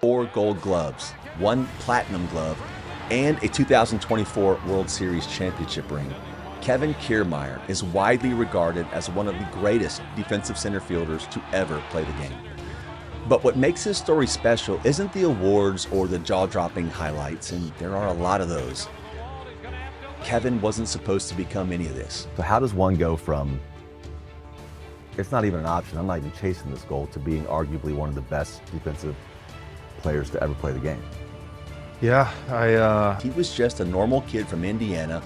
4 gold gloves, 1 platinum glove, and a 2024 World Series championship ring. Kevin Kiermaier is widely regarded as one of the greatest defensive center fielders to ever play the game. But what makes his story special isn't the awards or the jaw-dropping highlights, and there are a lot of those. Kevin wasn't supposed to become any of this. So how does one go from, it's not even an option, I'm not even chasing this goal, to being arguably one of the best defensive players to ever play the game? He was just a normal kid from Indiana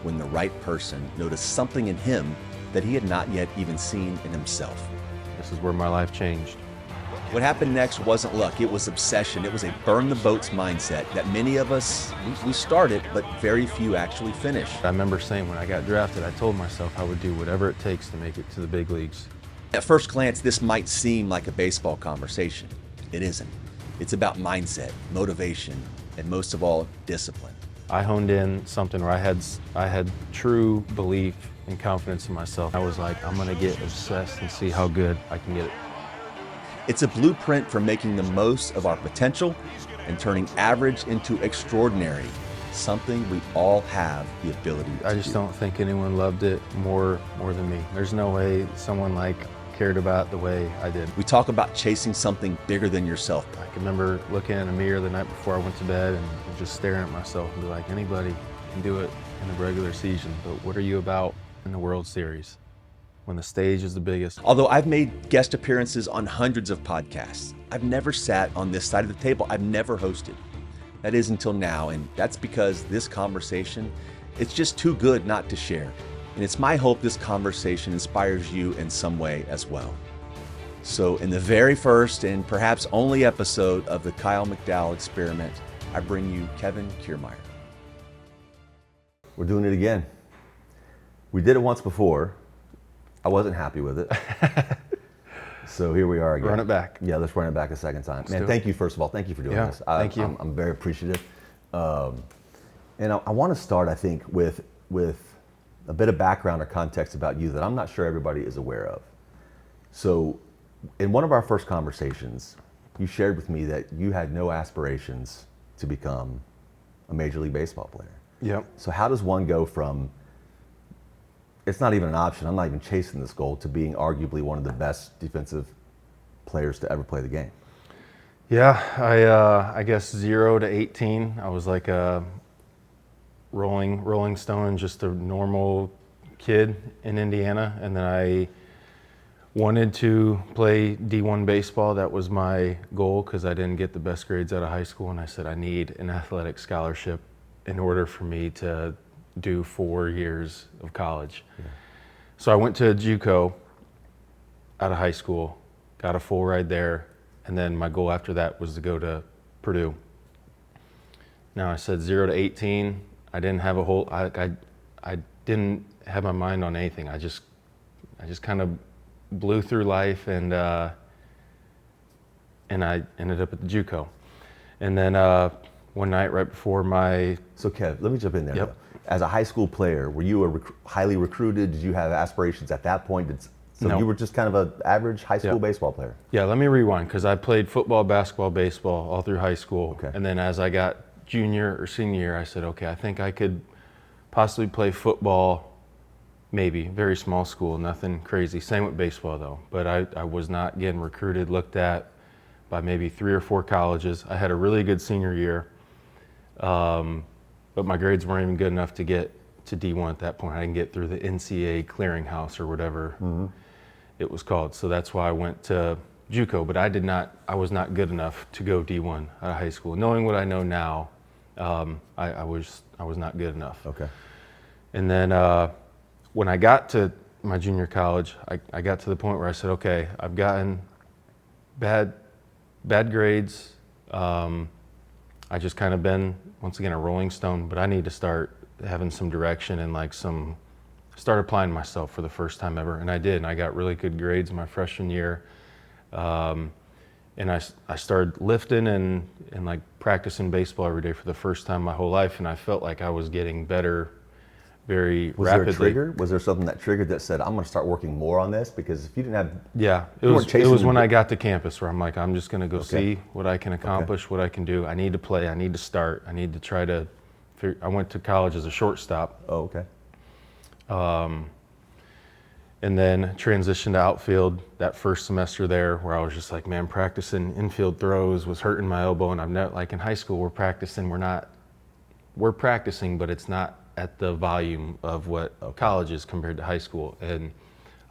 when the right person noticed something in him that he had not yet even seen in himself. This is where my life changed. What happened next wasn't luck, it was obsession. It was a burn the boats mindset that many of us, we started, but very few actually finished. I remember saying when I got drafted, I told myself I would do whatever it takes to make it to the big leagues. At first glance, this might seem like a baseball conversation. It isn't. It's about mindset, motivation, and most of all, discipline. I honed in something where I had true belief and confidence in myself. I was like, I'm gonna get obsessed and see how good I can get it. It's a blueprint for making the most of our potential and turning average into extraordinary, something we all have the ability to do. I just don't think anyone loved it more than me. There's no way someone cared about it the way I did. We talk about chasing something bigger than yourself. I can remember looking in a mirror the night before I went to bed and just staring at myself and be like, anybody can do it in the regular season, but what are you about in the World Series when the stage is the biggest? Although I've made guest appearances on hundreds of podcasts, I've never sat on this side of the table. I've never hosted. That is until now, and that's because this conversation, it's just too good not to share. And it's my hope this conversation inspires you in some way as well. So in the very first and perhaps only episode of the Kyle McDowell Experiment, I bring you Kevin Kiermaier. We're doing it again. We did it once before. I wasn't happy with it. So here we are again. Run it back. Yeah, let's run it back a second time. Man, thank you, first of all. Thank you for doing this. Thank you. I'm very appreciative. And I want to start, I think, with a bit of background or context about you that I'm not sure everybody is aware of. So in one of our first conversations, you shared with me that you had no aspirations to become a Major League Baseball player. Yep. So how does one go from, it's not even an option, I'm not even chasing this goal, to being arguably one of the best defensive players to ever play the game? Yeah, I guess 0 to 18, I was like a Rolling Stone, just a normal kid in Indiana, and then I wanted to play D1 baseball. That was my goal because I didn't get the best grades out of high school, and I said I need an athletic scholarship in order for me to do 4 years of college. Yeah. So I went to JUCO out of high school, got a full ride there, and then my goal after that was to go to Purdue. Now I said 0 to 18. I didn't have I didn't have my mind on anything. I just kind of blew through life, and I ended up at the JUCO. And then one night right before my... So Kev, let me jump in there. Yep. As a high school player, were you highly recruited? Did you have aspirations at that point? No. You were just kind of an average high school baseball player? Yeah, let me rewind, because I played football, basketball, baseball all through high school. Okay. And then as I got junior or senior year, I said, okay, I think I could possibly play football, maybe, very small school, nothing crazy. Same with baseball though, but I was not getting recruited, looked at by maybe 3 or 4 colleges. I had a really good senior year, but my grades weren't even good enough to get to D1 at that point. I didn't get through the NCAA clearinghouse or whatever it was called. So that's why I went to JUCO, but I was not good enough to go D1 out of high school. Knowing what I know now, I was not good enough. Okay. And then when I got to my junior college, I got to the point where I said, okay, I've gotten bad grades. I just kind of been, once again, a Rolling Stone, but I need to start having some direction and start applying myself for the first time ever. And I did, and I got really good grades my freshman year. And I started lifting and practicing baseball every day for the first time my whole life, and I felt like I was getting better very Was rapidly. there a trigger? Was there something that triggered that said, I'm going to start working more on this? Because if you didn't have... Yeah, it was when I got to campus where I'm like, I'm just going to go see what I can accomplish, what I can do. I need to play. I need to start. I need to try to figure. I went to college as a shortstop. Oh, okay. And then transitioned to outfield that first semester there, where I was just like, man, practicing infield throws was hurting my elbow. And I've never, like in high school, we're practicing, but it's not at the volume of what college is compared to high school. And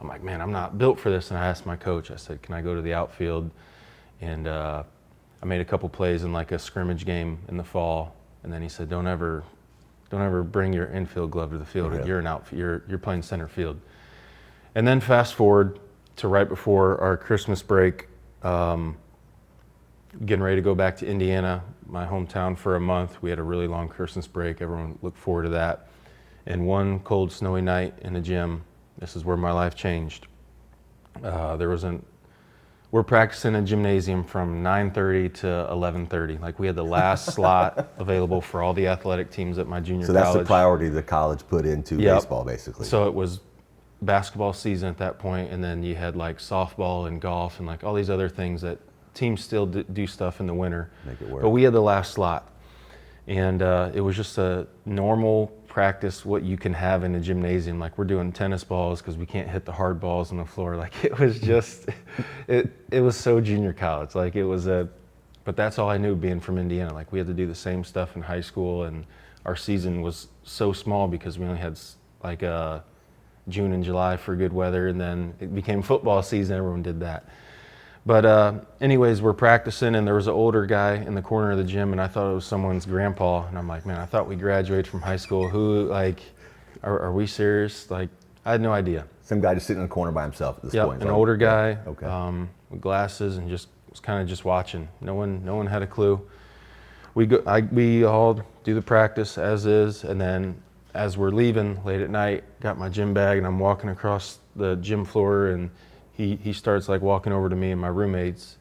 I'm like, man, I'm not built for this. And I asked my coach, I said, can I go to the outfield? And I made a couple plays in like a scrimmage game in the fall. And then he said, don't ever bring your infield glove to the field. Yeah. You're playing center field. And then fast forward to right before our Christmas break, getting ready to go back to Indiana, my hometown, for a month. We had a really long Christmas break. Everyone looked forward to that. And one cold, snowy night in the gym, this is where my life changed. We're practicing in a gymnasium from 9:30 to 11:30. Like we had the last slot available for all the athletic teams at my junior college. So that's the priority the college put into baseball, basically. So it was basketball season at that point, and then you had like softball and golf and like all these other things that teams still do stuff in the winter. Make it work. But we had the last slot, and it was just a normal practice, what you can have in a gymnasium. Like we're doing tennis balls because we can't hit the hard balls on the floor. Like it was just, it was so junior college. Like but that's all I knew being from Indiana. Like we had to do the same stuff in high school, and our season was so small because we only had like June and July for good weather, and then it became football season. Everyone did that. But anyways, we're practicing, and there was an older guy in the corner of the gym, and I thought it was someone's grandpa. And I'm like, man, I thought we graduated from high school. Who, like, are we serious? Like, I had no idea. Some guy just sitting in the corner by himself at this point. An older guy, Okay. with glasses, and just was kind of just watching. No one had a clue. We all do the practice as is, and then as we're leaving late at night, got my gym bag, and I'm walking across the gym floor, and he starts like walking over to me and my roommates,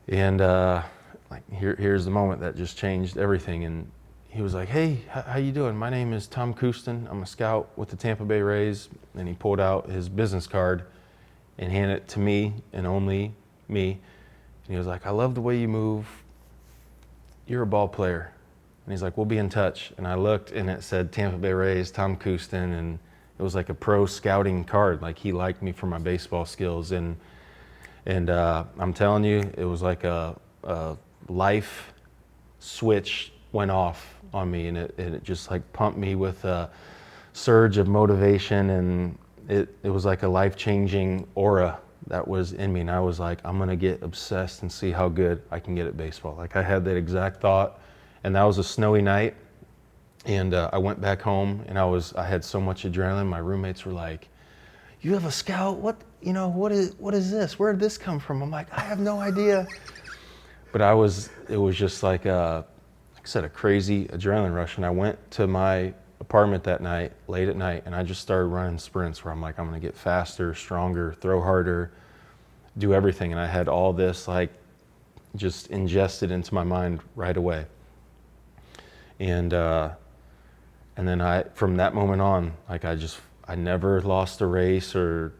and like here's the moment that just changed everything. And he was like, hey, how you doing? My name is Tom Kouston. I'm a scout with the Tampa Bay Rays. And he pulled out his business card and handed it to me and only me. And he was like, I love the way you move. You're a ball player. And he's like, we'll be in touch. And I looked, and it said Tampa Bay Rays, Tom Kouston, and it was like a pro scouting card. Like he liked me for my baseball skills. And I'm telling you, it was like a life switch went off on me, and it just like pumped me with a surge of motivation, and it was like a life-changing aura that was in me. And I was like, I'm gonna get obsessed and see how good I can get at baseball. Like I had that exact thought, and that was a snowy night. And I went back home, and I had so much adrenaline. My roommates were like, you have a scout? What is this? Where did this come from? I'm like, I have no idea. But it was just like I said, a crazy adrenaline rush. And I went to my apartment that night, late at night, and I just started running sprints where I'm like, I'm gonna get faster, stronger, throw harder, do everything. And I had all this like just ingested into my mind right away. And then from that moment on, like I never lost a race or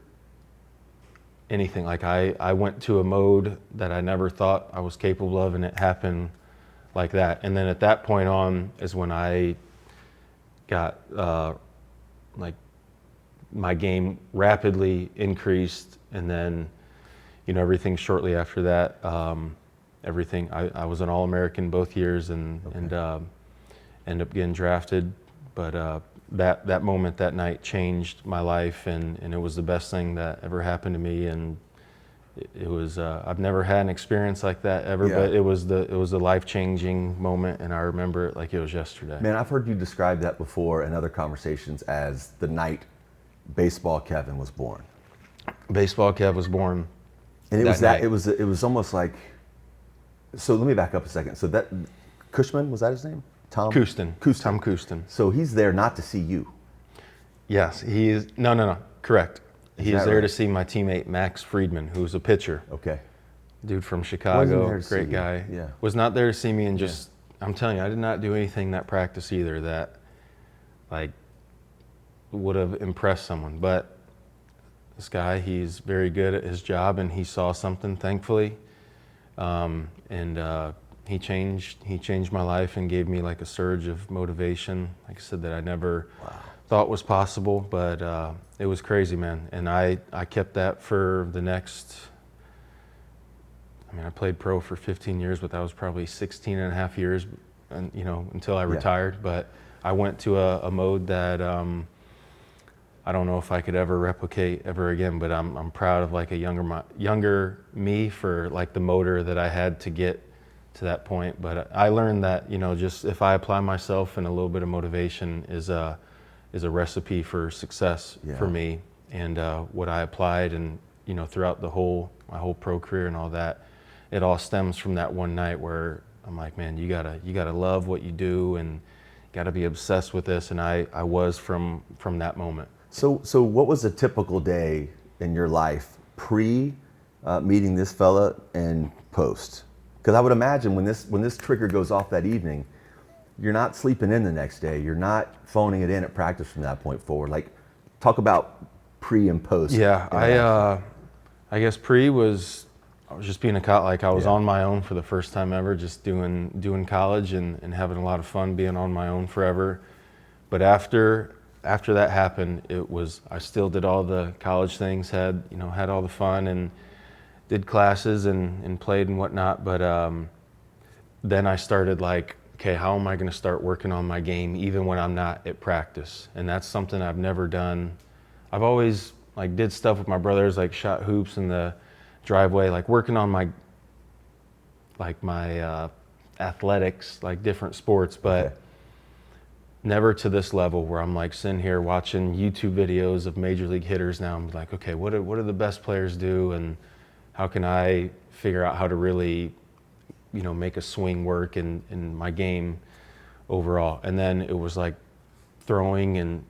anything. Like I went to a mode that I never thought I was capable of, and it happened like that. And then at that point on is when I got like my game rapidly increased, and then everything shortly after that, everything I was an All-American both years, and ended up getting drafted. But that moment, that night, changed my life, and it was the best thing that ever happened to me. And it was I've never had an experience like that ever, but it was a life-changing moment, and I remember it like it was yesterday. Man, I've heard you describe that before in other conversations as the night Baseball Kevin was born. Baseball Kev was born. And it was almost like. So let me back up a second. So that Cushman, was that his name? Tom Kouston. Tom Kouston. So he's there not to see you. Yes, he is. No, correct. He is there right? to see my teammate Max Friedman, who's a pitcher. Okay. Dude from Chicago, there to see great you. guy. Yeah. Was not there to see me, and just I'm telling you, I did not do anything that practice either that like would have impressed someone. But this guy, he's very good at his job, and he saw something, thankfully, and he changed my life and gave me like a surge of motivation, like I said, that I never thought was possible. But it was crazy, man. And I kept that for the next, I mean, I played pro for 15 years, but that was probably 16 and a half years, and until I retired. But I went to a mode that I don't know if I could ever replicate ever again, but I'm proud of like a younger me for like the motor that I had to get to that point. But I learned that, just if I apply myself and a little bit of motivation is a recipe for success for me. And what I applied, and throughout my whole pro career and all that, it all stems from that one night where I'm like, man, you gotta love what you do and gotta be obsessed with this. And I was from that moment. So what was a typical day in your life pre meeting this fella and post? Because I would imagine when this trigger goes off that evening, you're not sleeping in the next day. You're not phoning it in at practice from that point forward. Like, talk about pre and post. Yeah, I guess I was just being I was on my own for the first time ever, just doing college and having a lot of fun being on my own forever. But after that happened, I still did all the college things, had all the fun and did classes and played and whatnot. But then I started like, okay, how am I going to start working on my game even when I'm not at practice? And that's something I've never done. I've always like did stuff with my brothers, like shot hoops in the driveway, like working on my athletics, like different sports, but never to this level where I'm like sitting here watching YouTube videos of major league hitters. Now I'm like, okay, what do the best players do, and how can I figure out how to really, make a swing work in my game overall? And then it was like throwing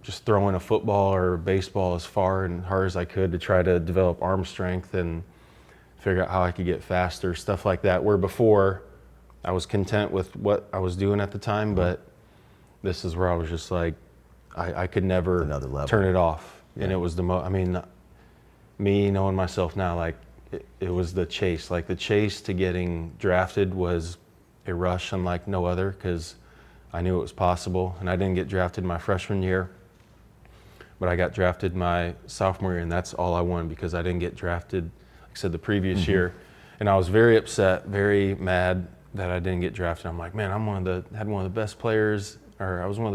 a football or baseball as far and hard as I could to try to develop arm strength and figure out how I could get faster, stuff like that. Where before I was content with what I was doing at the time, but this is where I was just like, I could never turn it off. And it was me knowing myself now, like it was the chase. Like the chase to getting drafted was a rush unlike no other, because I knew it was possible. And I didn't get drafted my freshman year, but I got drafted my sophomore year, and that's all I wanted, because I didn't get drafted, like I said, the previous year. And I was very upset, very mad that I didn't get drafted. I'm like, man, I was one of the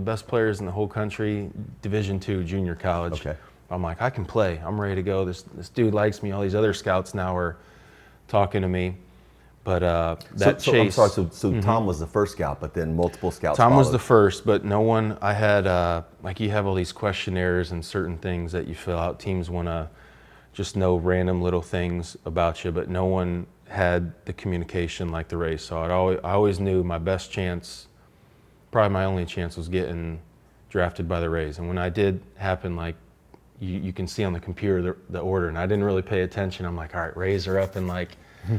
best players in the whole country, Division II junior college. Okay. I'm like, I can play. I'm ready to go. This dude likes me. All these other scouts now are talking to me. But chase. I'm sorry. So Tom was the first scout, but then multiple scouts. Tom was followed. the first, but no one. I had like you have all these questionnaires and certain things that you fill out. Teams want to just know random little things about you, but no one had the communication like the Rays. So I always knew my best chance, probably my only chance, was getting drafted by the Rays. And when I did happen, like you can see on the computer the order, and I didn't really pay attention. I'm like, all right, Rays are up in like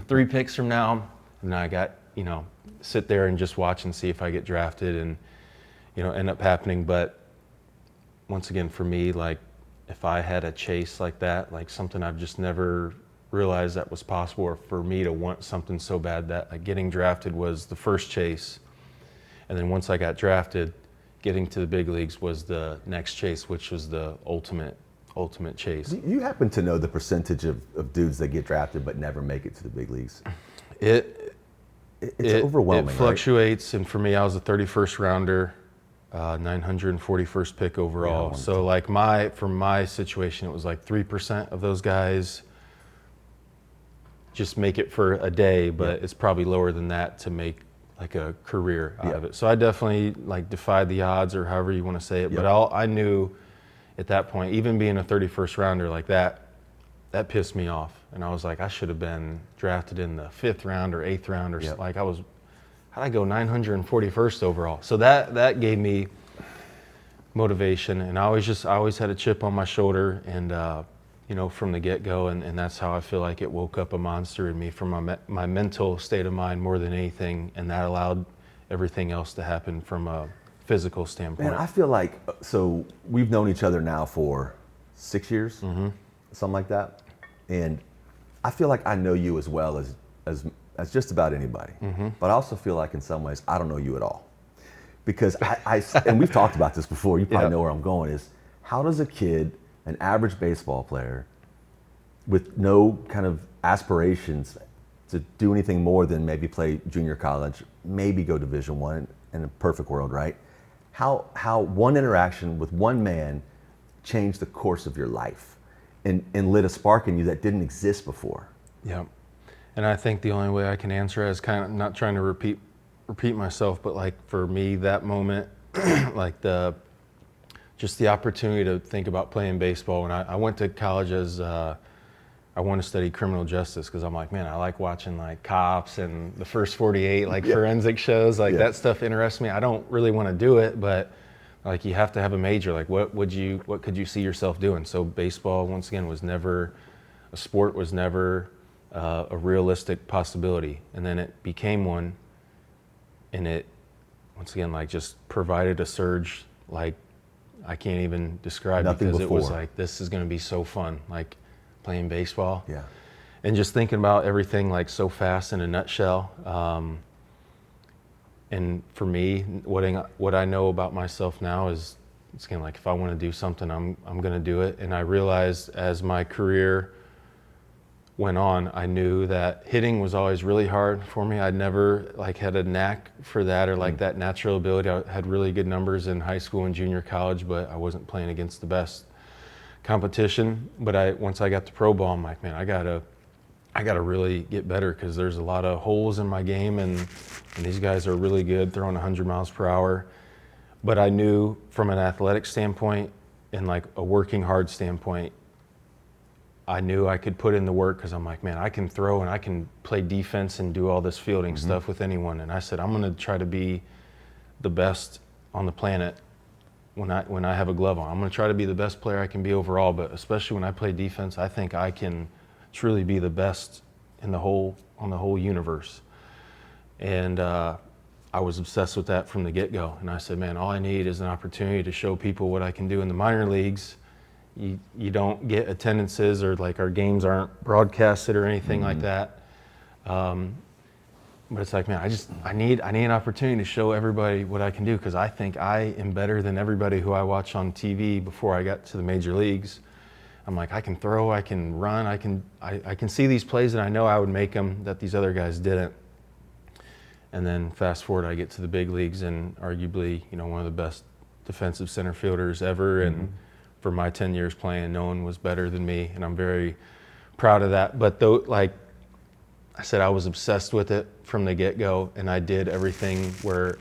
3 picks from now. And I got, sit there and just watch and see if I get drafted, and, end up happening. But once again, for me, like if I had a chase like that, like something I've just never realized that was possible, or for me to want something so bad, that like getting drafted was the first chase. And then once I got drafted, getting to the big leagues was the next chase, which was the ultimate chase. You happen to know the percentage of dudes that get drafted but never make it to the big leagues? It's overwhelming. It fluctuates, right? And for me, I was a 31st rounder, 941st pick overall. So like for my situation, it was like 3% of those guys just make it for a day, but it's probably lower than that to make like a career out of it. So I definitely like defied the odds, or however you want to say it. But I knew at that point, even being a 31st rounder like that pissed me off. And I was like, I should have been drafted in the 5th round or 8th round, or like how'd I go 941st overall? So that gave me motivation, and I always had a chip on my shoulder, and from the get-go, and that's how I feel like it woke up a monster in me from my mental state of mind more than anything, and that allowed everything else to happen from a physical standpoint. Man, I feel like, so we've known each other now for 6 years, something like that. And I feel like I know you as well as just about anybody. But I also feel like in some ways, I don't know you at all. Because and we've talked about this before, you probably know where I'm going, is how does a kid, an average baseball player, with no kind of aspirations to do anything more than maybe play junior college, maybe go Division I in a perfect world, right? How one interaction with one man changed the course of your life and lit a spark in you that didn't exist before. Yeah. And I think the only way I can answer it is kind of not trying to repeat myself, but like for me, that moment, like just the opportunity to think about playing baseball. When I went to college as I wanted to study criminal justice because I'm like, man, I like watching like cops and the First 48, like forensic shows, like that stuff interests me. I don't really want to do it, but like you have to have a major. Like what could you see yourself doing? So baseball, once again, was never a sport, was never a realistic possibility. And then it became one, and it, once again, like just provided a surge like I can't even describe. Nothing because before. It was like, this is going to be so fun. Like playing baseball, and just thinking about everything like so fast in a nutshell. And for me, what I know about myself now is it's kind of like if I want to do something, I'm going to do it. And I realized as my career went on, I knew that hitting was always really hard for me. I'd never like had a knack for that or like that natural ability. I had really good numbers in high school and junior college, but I wasn't playing against the best competition. But once I got to pro ball, I'm like, man, I gotta really get better because there's a lot of holes in my game, and these guys are really good throwing 100 miles per hour. But I knew from an athletic standpoint and like a working hard standpoint, I knew I could put in the work because I'm like, man, I can throw and I can play defense and do all this fielding stuff with anyone. And I said, I'm gonna try to be the best on the planet when I have a glove on. I'm going to try to be the best player I can be overall, but especially when I play defense, I think I can truly be the best on the whole universe. And I was obsessed with that from the get-go. And I said, man, all I need is an opportunity to show people what I can do in the minor leagues. You don't get attendances, or like our games aren't broadcasted or anything like that. But it's like, man, I need an opportunity to show everybody what I can do, because I think I am better than everybody who I watch on TV before I got to the major leagues. I'm like, I can throw, I can run, I can see these plays, and I know I would make them that these other guys didn't. And then fast forward, I get to the big leagues, and arguably, one of the best defensive center fielders ever. And for my 10 years playing, no one was better than me, and I'm very proud of that. But though, like I said, I was obsessed with it from the get-go, and I did everything where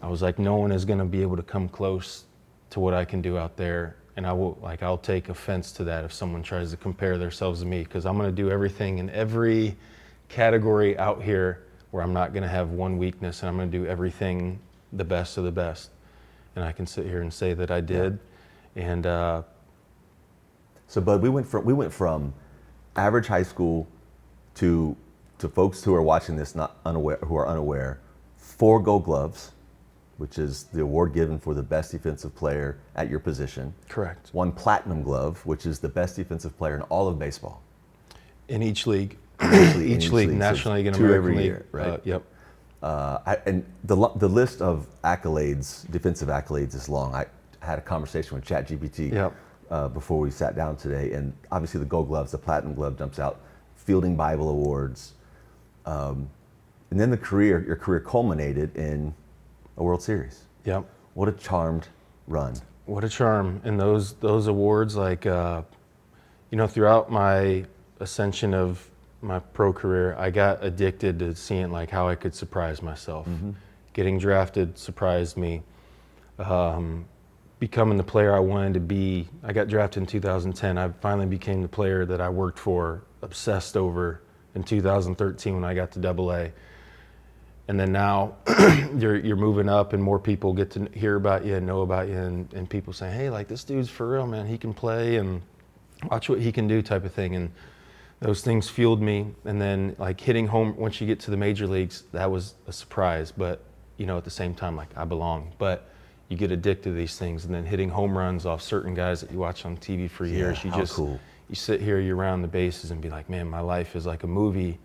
I was like, no one is going to be able to come close to what I can do out there. And I'll take offense to that if someone tries to compare themselves to me, because I'm going to do everything in every category out here where I'm not going to have one weakness, and I'm going to do everything the best of the best. And I can sit here and say that I did. And so, Bud, we went from average high school to folks who are watching this who are unaware, 4 Gold Gloves, which is the award given for the best defensive player at your position. Correct. 1 Platinum Glove, which is the best defensive player in all of baseball. In each league. Each league, so National League and 2 American every League. year, right? Yep. And the list of accolades, defensive accolades, is long. I had a conversation with ChatGPT before we sat down today, and obviously the Gold Gloves, the Platinum Glove jumps out, Fielding Bible Awards, and then your career culminated in a World Series. Yep. What a charmed run. What a charm. And those awards, like, throughout my ascension of my pro career, I got addicted to seeing like how I could surprise myself. Getting drafted surprised me. Becoming the player I wanted to be. I got drafted in 2010. I finally became the player that I worked for, obsessed over, in 2013 when I got to AA. And then now you're moving up, and more people get to hear about you and know about you, and people saying, hey, like, this dude's for real, man. He can play, and watch what he can do, type of thing. And those things fueled me. And then like hitting home, once you get to the major leagues, that was a surprise. But at the same time, like I belong. But you get addicted to these things, and then hitting home runs off certain guys that you watch on TV for years. You just, cool. You sit here, you're around the bases and be like, man, my life is like a movie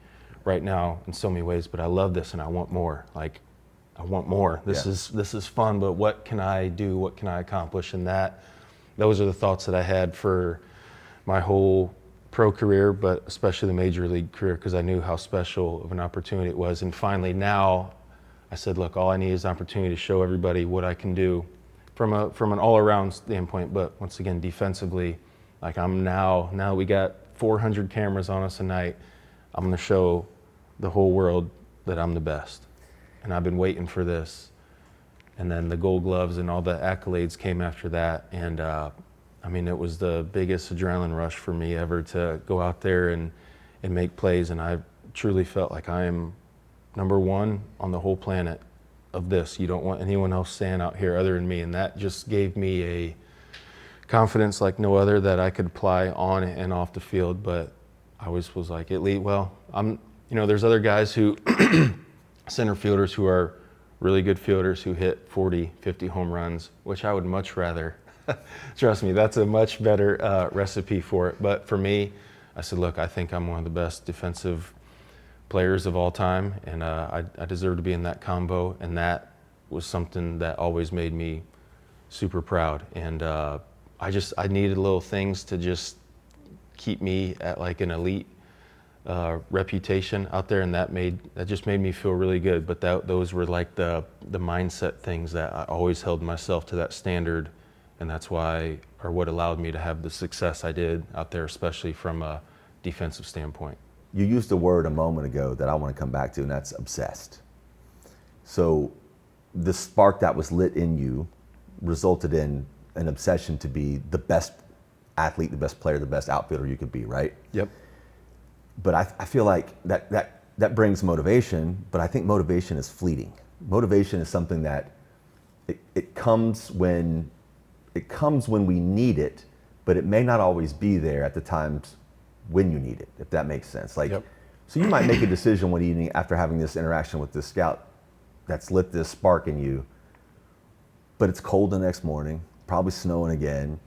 right now in so many ways, but I love this and I want more. Like, I want more. This is fun, but what can I do? What can I accomplish? And those are the thoughts that I had for my whole pro career, but especially the major league career, because I knew how special of an opportunity it was. And finally now I said, look, all I need is an opportunity to show everybody what I can do from an all-around standpoint, but once again, defensively, like now we got 400 cameras on us a night. I'm going to show the whole world that I'm the best. And I've been waiting for this. And then the Gold Gloves and all the accolades came after that. And it was the biggest adrenaline rush for me ever to go out there and make plays. And I truly felt like I am number one on the whole planet of this. You don't want anyone else standing out here other than me. And that just gave me a confidence like no other that I could apply on and off the field. But I was like, there's other guys who, center fielders who are really good fielders who hit 40, 50 home runs, which I would much rather. Trust me, that's a much better recipe for it. But for me, I said, look, I think I'm one of the best defensive players of all time, and I deserve to be in that combo. And that was something that always made me super proud. And I needed little things to just keep me at like an elite reputation out there, and that just made me feel really good. But those were like the mindset things that I always held myself to that standard, and that's what allowed me to have the success I did out there, especially from a defensive standpoint. You used a word a moment ago that I want to come back to, and that's obsessed. So the spark that was lit in you resulted in an obsession to be the best athlete, the best player, the best outfielder you could be, right? Yep. But I feel like that brings motivation, but I think motivation is fleeting. Motivation is something that it comes when we need it, but it may not always be there at the times when you need it, if that makes sense. Like, yep. So you might make a decision one evening after having this interaction with this scout that's lit this spark in you, but it's cold the next morning, probably snowing again.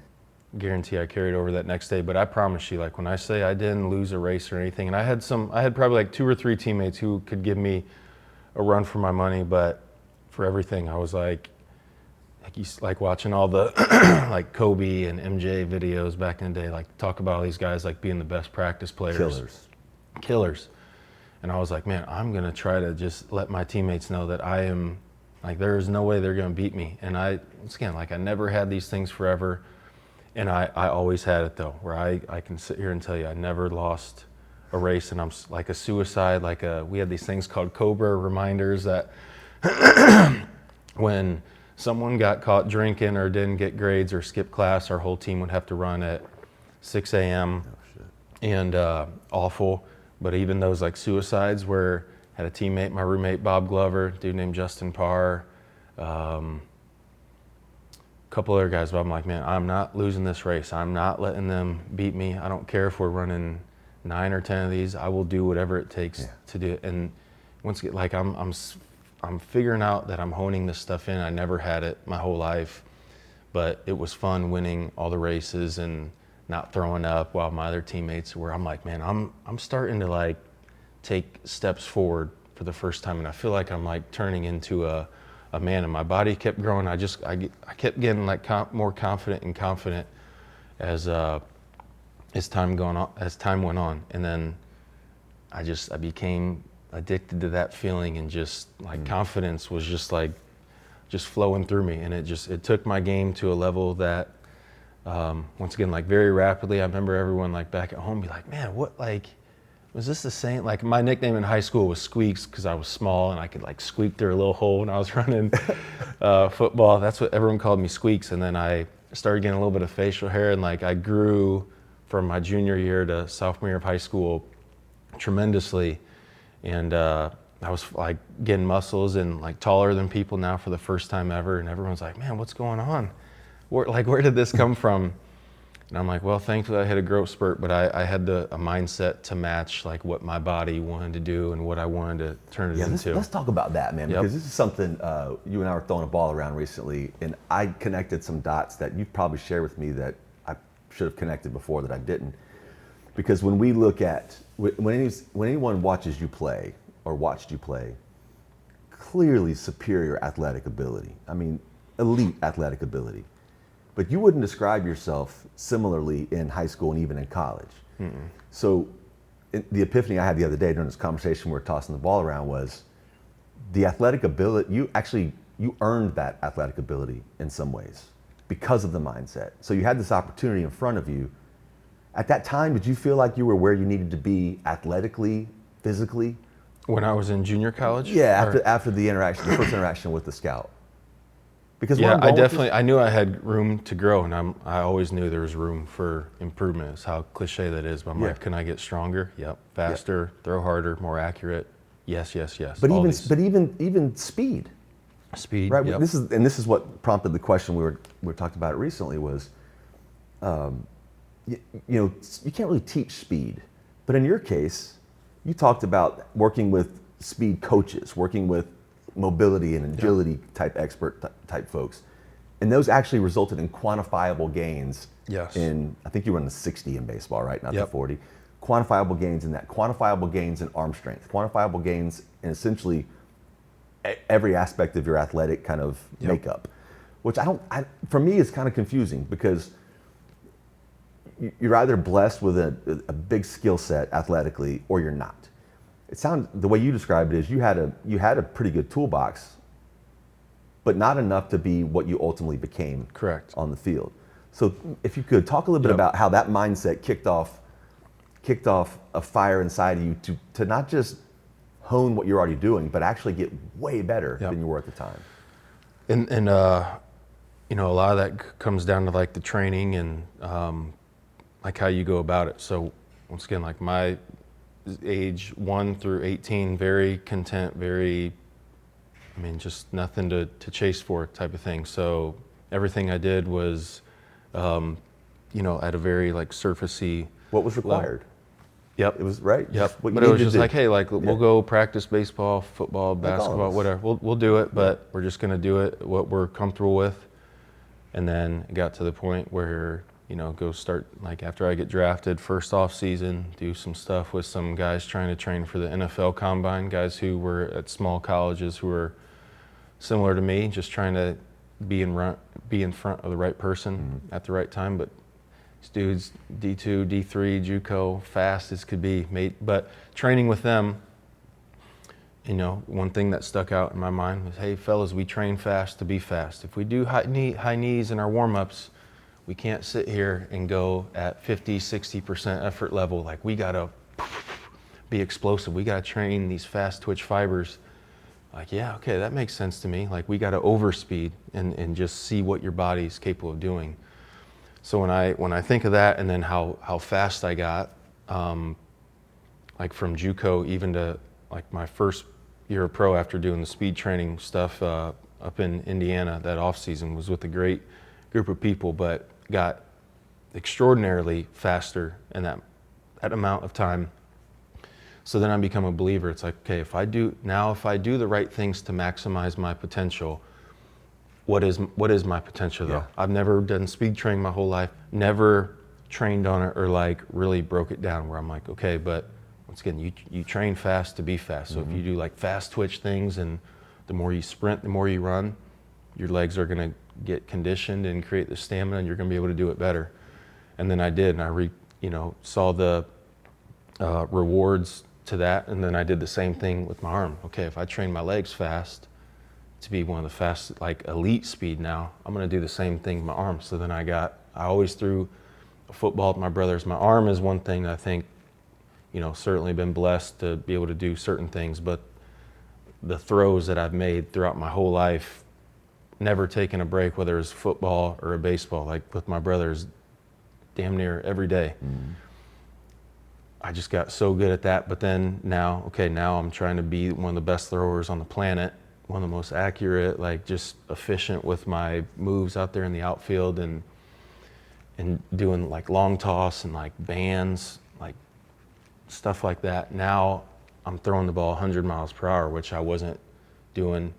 Guarantee I carried over that next day, but I promise you, like when I say I didn't lose a race or anything, and I had probably like 2 or 3 teammates who could give me a run for my money, but for everything, I was like watching all the like Kobe and MJ videos back in the day, like talk about all these guys like being the best practice players. Killers. And I was like, man, I'm gonna try to just let my teammates know that I am, like there's no way they're gonna beat me. And I never had these things forever. And I always had it though, where I can sit here and tell you I never lost a race, and I'm like a suicide, we had these things called Cobra reminders that when someone got caught drinking or didn't get grades or skipped class, our whole team would have to run at 6 a.m. And awful. But even those like suicides where I had a teammate, my roommate Bob Glover, dude named Justin Parr, couple other guys, but I'm like, man, I'm not losing this race. I'm not letting them beat me. I don't care if we're running 9 or 10 of these. I will do whatever it takes to do it. And once again, like I'm figuring out that I'm honing this stuff in. I never had it my whole life, but it was fun winning all the races and not throwing up while my other teammates were. I'm like, man, I'm starting to like take steps forward for the first time, and I feel like I'm like turning into a man, and my body kept growing. I kept getting like more confident as time went on, and then I became addicted to that feeling, and just like confidence was just flowing through me, and it took my game to a level that once again, like very rapidly. I remember everyone like back at home be like, man, what, like, was this the same? Like my nickname in high school was Squeaks because I was small and I could like squeak through a little hole when I was running football. That's what everyone called me, Squeaks. And then I started getting a little bit of facial hair, and like I grew from my junior year to sophomore year of high school tremendously. And I was like getting muscles and like taller than people now for the first time ever. And everyone's like, man, what's going on? Where did this come from? And I'm like, well, thankfully I had a growth spurt, but I had a mindset to match like what my body wanted to do and what I wanted to turn it into. Let's talk about that, man, Yep. because this is something you and I were throwing a ball around recently, and I connected some dots that you probably shared with me that I should have connected before that I didn't. Because when we look at, when anyone watches you play or watched you play, clearly superior athletic ability. I mean, elite athletic ability. But you wouldn't describe yourself similarly in high school and even in college. Mm-mm. So the epiphany I had the other day during this conversation we were tossing the ball around was the athletic ability, you earned that athletic ability in some ways because of the mindset. So you had this opportunity in front of you. At that time, did you feel like you were where you needed to be athletically, physically? When I was in junior college? Yeah, after the first interaction with the scout. Because yeah, I knew I had room to grow, and I always knew there was room for improvement. It's how cliche that is, but I'm like, can I get stronger? Yep. Faster, throw harder, more accurate. Yes. But even speed. Speed, right? Yep. This is what prompted the question we were talking about it recently was, you can't really teach speed, but in your case, you talked about working with speed coaches, working with mobility and agility type expert type folks, and those actually resulted in quantifiable gains. Yes. I think you were in the 60 in baseball, right? Not Yep. the 40. Quantifiable gains in that. Quantifiable gains in arm strength. Quantifiable gains in essentially every aspect of your athletic kind of makeup, which for me is kind of confusing because you're either blessed with a big skill set athletically or you're not. It sounds, the way you described it is you had a pretty good toolbox, but not enough to be what you ultimately became. Correct. On the field. So if you could talk a little bit about how that mindset kicked off a fire inside of you to not just hone what you're already doing, but actually get way better than you were at the time. And a lot of that comes down to like the training and like how you go about it. So once again, like my age 1 through 18, very content, just nothing to chase for type of thing. So everything I did was, at a very like surfacey. What was required? Level. Yep. It was right. Yep. But it was just like, hey, like we'll go practice baseball, football, basketball, whatever. We'll do it, but we're just gonna do it what we're comfortable with. And then it got to the point where, go start, like after I get drafted, first off season, do some stuff with some guys trying to train for the NFL Combine, guys who were at small colleges who were similar to me, just trying to be in front of the right person at the right time. But these dudes, D2, D3, JUCO, fast as could be, but training with them, one thing that stuck out in my mind was, hey fellas, we train fast to be fast. If we do high knees in our warm-ups, we can't sit here and go at 50, 60% effort level. Like we gotta be explosive. We gotta train these fast twitch fibers. Like, yeah, okay, that makes sense to me. Like we gotta overspeed and just see what your body's capable of doing. So when I think of that and then how fast I got, like from JUCO even to like my first year of pro after doing the speed training stuff up in Indiana, that off season was with a great group of people, but got extraordinarily faster in that amount of time. So then I become a believer. It's like, okay, if I do the right things to maximize my potential, what is my potential though? Yeah. I've never done speed training my whole life, never trained on it or like really broke it down where I'm like, okay, but once again, you train fast to be fast. So if you do like fast twitch things and the more you sprint, the more you run, your legs are gonna get conditioned and create the stamina and you're gonna be able to do it better. And then I did, and I saw the rewards to that, and then I did the same thing with my arm. Okay, if I train my legs fast to be one of the fast, like elite speed now, I'm gonna do the same thing with my arm. So then I always threw a football with my brothers. My arm is one thing that I think, certainly been blessed to be able to do certain things, but the throws that I've made throughout my whole life, never taking a break, whether it's football or a baseball, like with my brothers, damn near every day. I just got so good at that. But then now I'm trying to be one of the best throwers on the planet, one of the most accurate, like just efficient with my moves out there in the outfield. And and doing like long toss and like bands, like stuff like that. Now I'm throwing the ball 100 miles per hour, which I wasn't doing,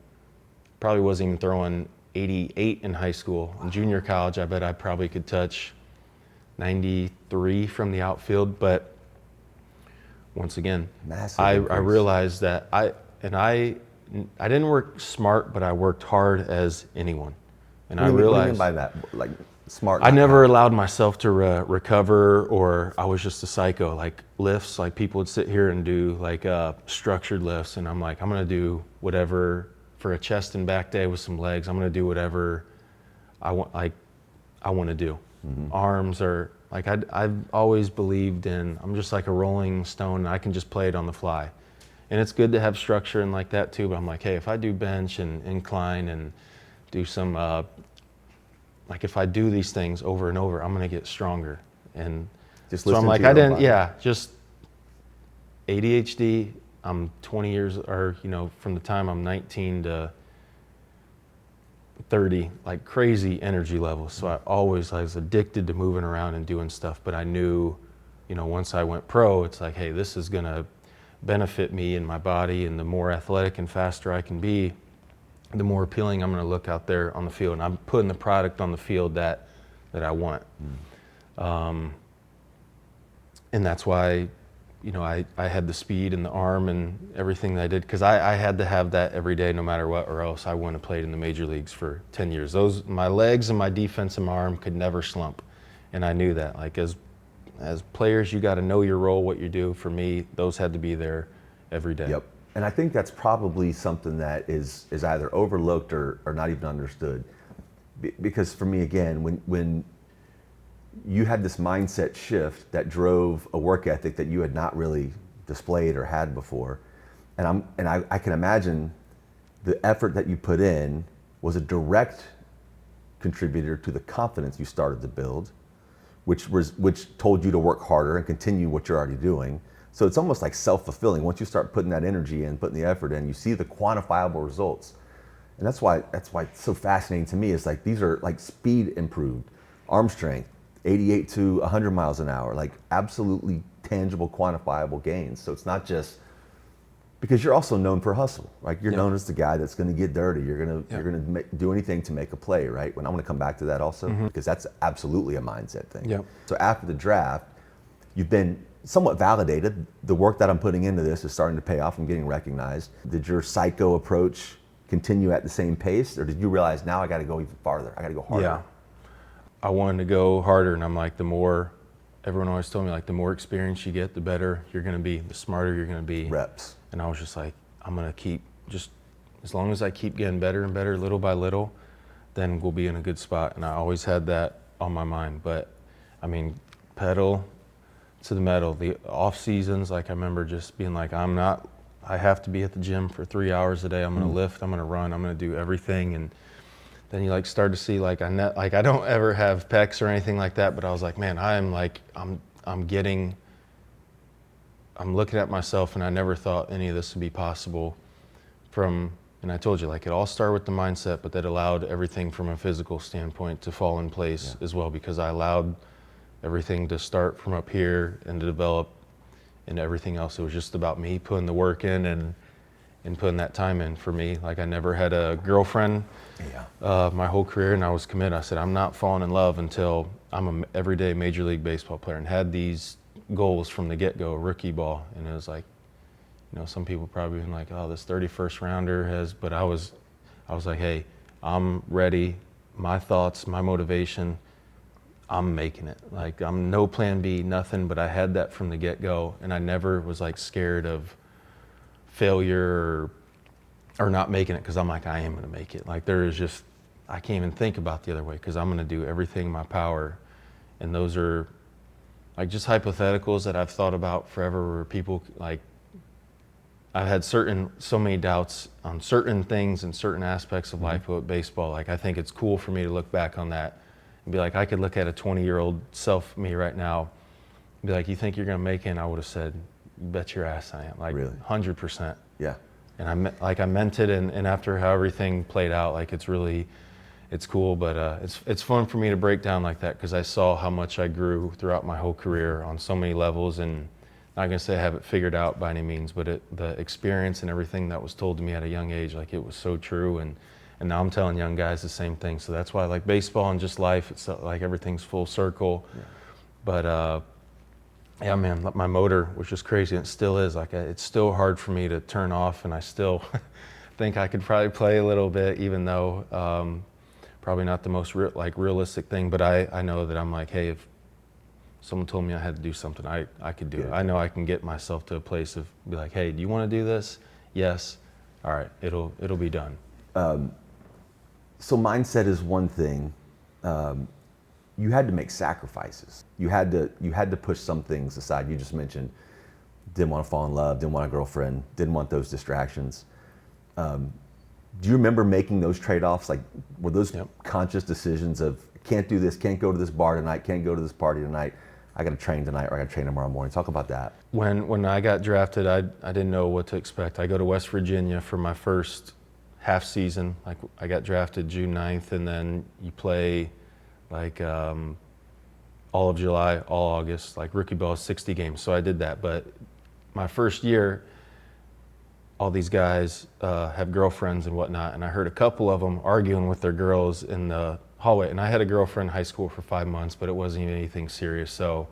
probably wasn't even throwing 88 in high school. In junior college, I bet I probably could touch 93 from the outfield. But once again, I realized that I didn't work smart, but I worked hard as anyone. And I realized, what do you mean by that? Like smart? I never allowed myself to recover, or I was just a psycho. Like lifts, like people would sit here and do like structured lifts, and I'm like, I'm gonna do whatever for a chest and back day with some legs. I'm gonna do whatever I want. Like I want to do. Arms are like I've always believed in. I'm just like a rolling stone, and I can just play it on the fly. And it's good to have structure and like that too. But I'm like, hey, if I do bench and incline and do some like if I do these things over and over, I'm gonna get stronger. And Just so I'm listen like, to I your didn't, body. yeah, just ADHD. I'm 20 years, or from the time I'm 19 to 30, like crazy energy levels. So I was addicted to moving around and doing stuff. But I knew, once I went pro, it's like, hey, this is gonna benefit me and my body, and the more athletic and faster I can be, the more appealing I'm going to look out there on the field. And I'm putting the product on the field that I want. And that's why, I had the speed and the arm and everything that I did, because I had to have that every day no matter what, or else I wouldn't have played in the major leagues for 10 years. My legs and my defense and my arm could never slump. And I knew that. Like as players, you got to know your role, what you do. For me, those had to be there every day. Yep. And I think that's probably something that is either overlooked or not even understood. Because for me, again, when you had this mindset shift that drove a work ethic that you had not really displayed or had before, and I can imagine the effort that you put in was a direct contributor to the confidence you started to build, which told you to work harder and continue what you're already doing. So it's almost like self-fulfilling. Once you start putting that energy in, putting the effort in, you see the quantifiable results. And that's why it's so fascinating to me. Is like these are like speed improved, arm strength, 88 to 100 miles an hour, like absolutely tangible, quantifiable gains. So it's not just because you're also known for hustle, right? You're known as the guy that's going to get dirty. You're going to do anything to make a play, right? When I'm going to come back to that also, because that's absolutely a mindset thing. Yep. So after the draft, you've been somewhat validated. The work that I'm putting into this is starting to pay off. I'm getting recognized. Did your psycho approach continue at the same pace, or did you realize now I got to go even farther? I got to go harder. Yeah, I wanted to go harder, and I'm like, everyone always told me, like, the more experience you get, the better you're going to be, the smarter you're going to be. Reps. And I was just like, I'm going to keep, just as long as I keep getting better and better, little by little, then we'll be in a good spot. And I always had that on my mind. But I mean, pedal to the metal. The off seasons, like I remember just being like, I have to be at the gym for 3 hours a day. I'm going to lift, I'm going to run, I'm going to do everything. And then you like start to see like I don't ever have pecs or anything like that, but I was like, man, I'm looking at myself, and I never thought any of this would be possible and I told you, like, it all started with the mindset, but that allowed everything from a physical standpoint to fall in place as well, because I allowed everything to start from up here and to develop, and everything else. It was just about me putting the work in and putting that time in for me. Like, I never had a girlfriend my whole career, and I was committed. I said, I'm not falling in love until I'm an everyday Major League Baseball player, and had these goals from the get-go, rookie ball. And it was like, some people probably been like, oh, this 31st rounder has, but I was like, hey, I'm ready. My thoughts, my motivation, I'm making it. Like, I'm no plan B, nothing, but I had that from the get-go, and I never was like scared of failure or not making it, because I'm like, I am gonna make it. Like, I can't even think about the other way, because I'm gonna do everything in my power. And those are like just hypotheticals that I've thought about forever, where people, like, I've had so many doubts on certain things and certain aspects of life with baseball. Like, I think it's cool for me to look back on that and be like, I could look at a 20-year-old self me right now and be like, you think you're gonna make it? And I would have said, bet your ass I am. Like, really? 100%. Yeah. And I meant it, and after how everything played out, like, it's it's cool, but it's fun for me to break down like that because I saw how much I grew throughout my whole career on so many levels, and not gonna say I have it figured out by any means, but the experience and everything that was told to me at a young age, like it was so true, and now I'm telling young guys the same thing. So that's why I like baseball and just life. It's like everything's full circle. Yeah. But yeah, man, my motor was just crazy, and it still is. Like it's still hard for me to turn off, and I still think I could probably play a little bit, even though probably not the most realistic thing. But I know that I'm like, hey, if someone told me I had to do something, I could do it. I know I can get myself to a place of be like, hey, do you want to do this? Yes. All right, it'll be done. So mindset is one thing. You had to make sacrifices. You had to push some things aside. You just mentioned didn't want to fall in love, didn't want a girlfriend, didn't want those distractions. Do you remember making those trade-offs? Like, were those conscious decisions of can't do this, can't go to this bar tonight, can't go to this party tonight, I got to train tonight, or I got to train tomorrow morning? Talk about that. When I got drafted, I didn't know what to expect. I go to West Virginia for my first half season. Like I got drafted June 9th, and then you play like all of July, all August, like rookie ball, 60 games. So I did that. But my first year, all these guys have girlfriends and whatnot, and I heard a couple of them arguing with their girls in the hallway. And I had a girlfriend in high school for 5 months, but it wasn't even anything serious. So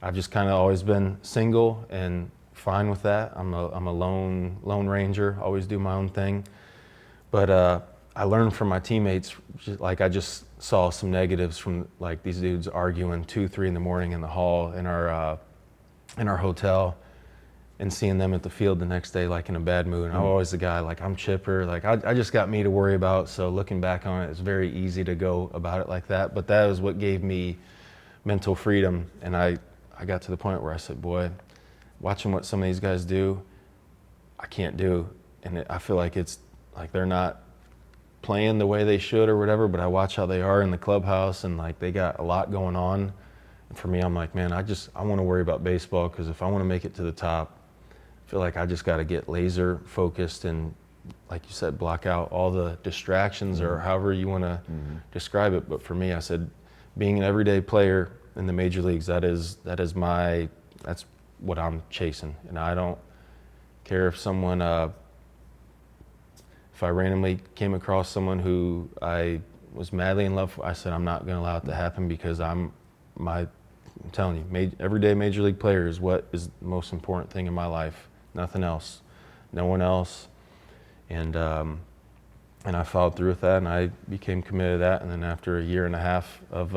I've just kind of always been single and fine with that. I'm a lone ranger, always do my own thing. But I learned from my teammates, like I just saw some negatives from like these dudes arguing 2, 3 in the morning in the hall in our hotel, and seeing them at the field the next day like in a bad mood. And I'm always the guy, like I'm chipper, like I just got me to worry about. So looking back on it, it's very easy to go about it like that. But that was what gave me mental freedom. And I got to the point where I said, boy, watching what some of these guys do, I can't do. And I feel like it's like they're not playing the way they should or whatever, but I watch how they are in the clubhouse, and like they got a lot going on. And for me, I'm like, man, I want to worry about baseball, because if I want to make it to the top, I feel like I just got to get laser focused and, like you said, block out all the distractions or however you want to describe it. But for me, I said, being an everyday player in the major leagues, that's what I'm chasing. And I don't care if someone, if I randomly came across someone who I was madly in love with, I said, I'm not going to allow it to happen, because I'm telling you, everyday major league player is what is the most important thing in my life. Nothing else, no one else. And I followed through with that, and I became committed to that. And then after a year and a half of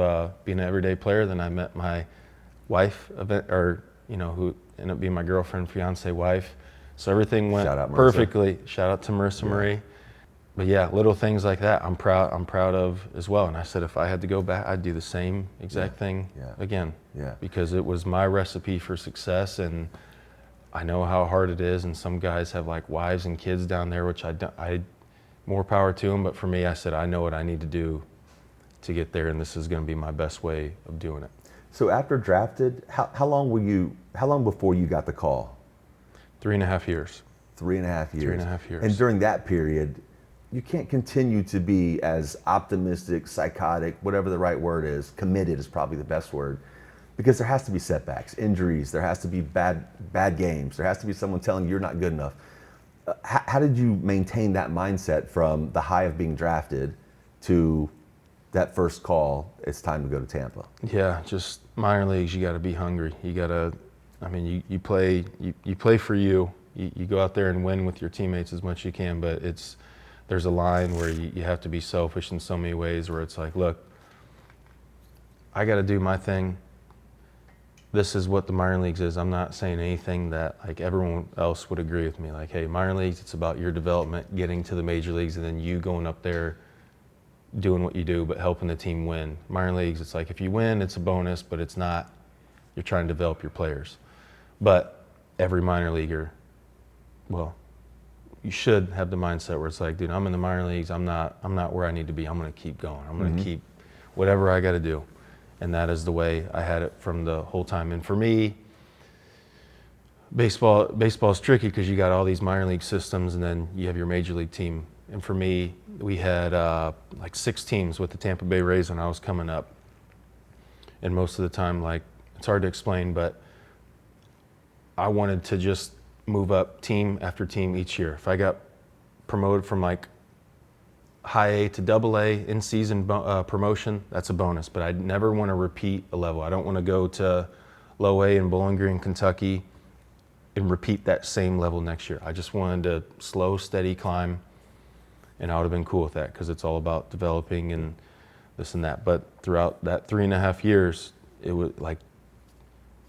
being an everyday player, then I met my wife, who ended up being my girlfriend, fiance, wife. So everything went perfectly. Shout out to Marissa Marie. But yeah, little things like that I'm proud of as well. And I said, if I had to go back, I'd do the same exact thing again. Yeah. Because it was my recipe for success, and I know how hard it is. And some guys have like wives and kids down there, which I more power to them. But for me, I said, I know what I need to do to get there, and this is going to be my best way of doing it. So after drafted, how long before you got the call? 3.5 years. 3.5 years. 3.5 years. And during that period, you can't continue to be as optimistic, psychotic, whatever the right word is, committed is probably the best word, because there has to be setbacks, injuries, there has to be bad games, there has to be someone telling you you're not good enough. How did you maintain that mindset from the high of being drafted to that first call, it's time to go to Tampa? Yeah, just minor leagues, you got to be hungry. You got to, you play for you. You go out there and win with your teammates as much as you can, but there's a line where you have to be selfish in so many ways, where it's like, look, I got to do my thing. This is what the minor leagues is. I'm not saying anything that like everyone else would agree with me. Like, hey, minor leagues, it's about your development, getting to the major leagues, and then you going up there doing what you do, but helping the team win. Minor leagues, it's like if you win, it's a bonus, but it's not. You're trying to develop your players. But every minor leaguer, well, you should have the mindset where it's like, dude, I'm in the minor leagues. I'm not where I need to be. I'm going to keep going. I'm going to keep whatever I got to do. And that is the way I had it from the whole time. And for me, baseball is tricky, because you got all these minor league systems, and then you have your major league team And for me, we had like 6 teams with the Tampa Bay Rays when I was coming up. And most of the time, like, it's hard to explain, but I wanted to just move up team after team each year. If I got promoted from like high A to double A in season promotion, that's a bonus, but I never want to repeat a level. I don't want to go to low A in Bowling Green, Kentucky and repeat that same level next year. I just wanted to slow, steady climb, and I would have been cool with that because it's all about developing and this and that. But throughout that 3.5 years, it was like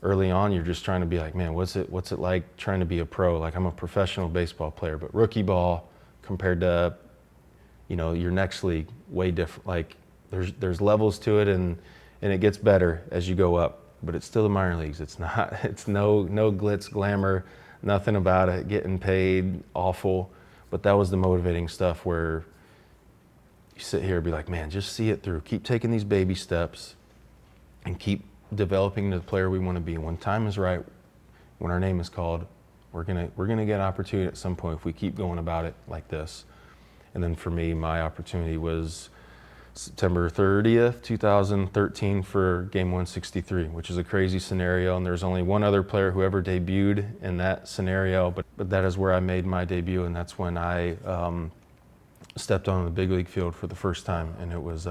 early on, you're just trying to be like, man, what's it like trying to be a pro? Like, I'm a professional baseball player, but rookie ball compared to, you know, your next league, way different. Like, there's levels to it, and it gets better as you go up. But it's still the minor leagues. It's not. It's no glitz, glamour, nothing about it. Getting paid awful, but that was the motivating stuff where you sit here and be like, man, just see it through. Keep taking these baby steps, and keep developing the player we want to be. When time is right, when our name is called, we're gonna get an opportunity at some point if we keep going about it like this. And then for me, my opportunity was September 30th, 2013 for game 163, which is a crazy scenario. And there's only one other player who ever debuted in that scenario, but that is where I made my debut, and that's when I stepped on the big league field for the first time. And it was,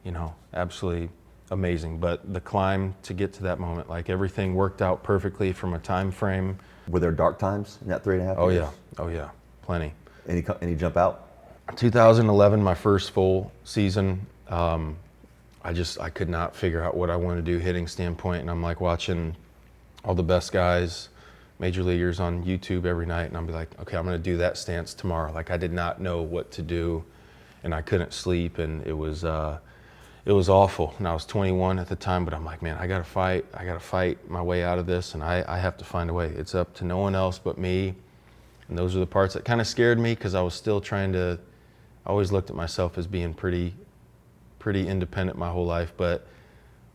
you know, absolutely amazing. But the climb to get to that moment, like, everything worked out perfectly from a time frame. Were there dark times in that 3.5 years? Oh yeah, plenty. Any jump out? 2011, my first full season, I could not figure out what I wanted to do hitting standpoint, and I'm like watching all the best guys, major leaguers on YouTube every night, and I'll be like, okay, I'm gonna do that stance tomorrow. Like, I did not know what to do, and I couldn't sleep, and it was awful. And I was 21 at the time, but I'm like, man, I gotta fight my way out of this, and I have to find a way. It's up to no one else but me. And those are the parts that kind of scared me, because I was still I always looked at myself as being pretty independent my whole life. But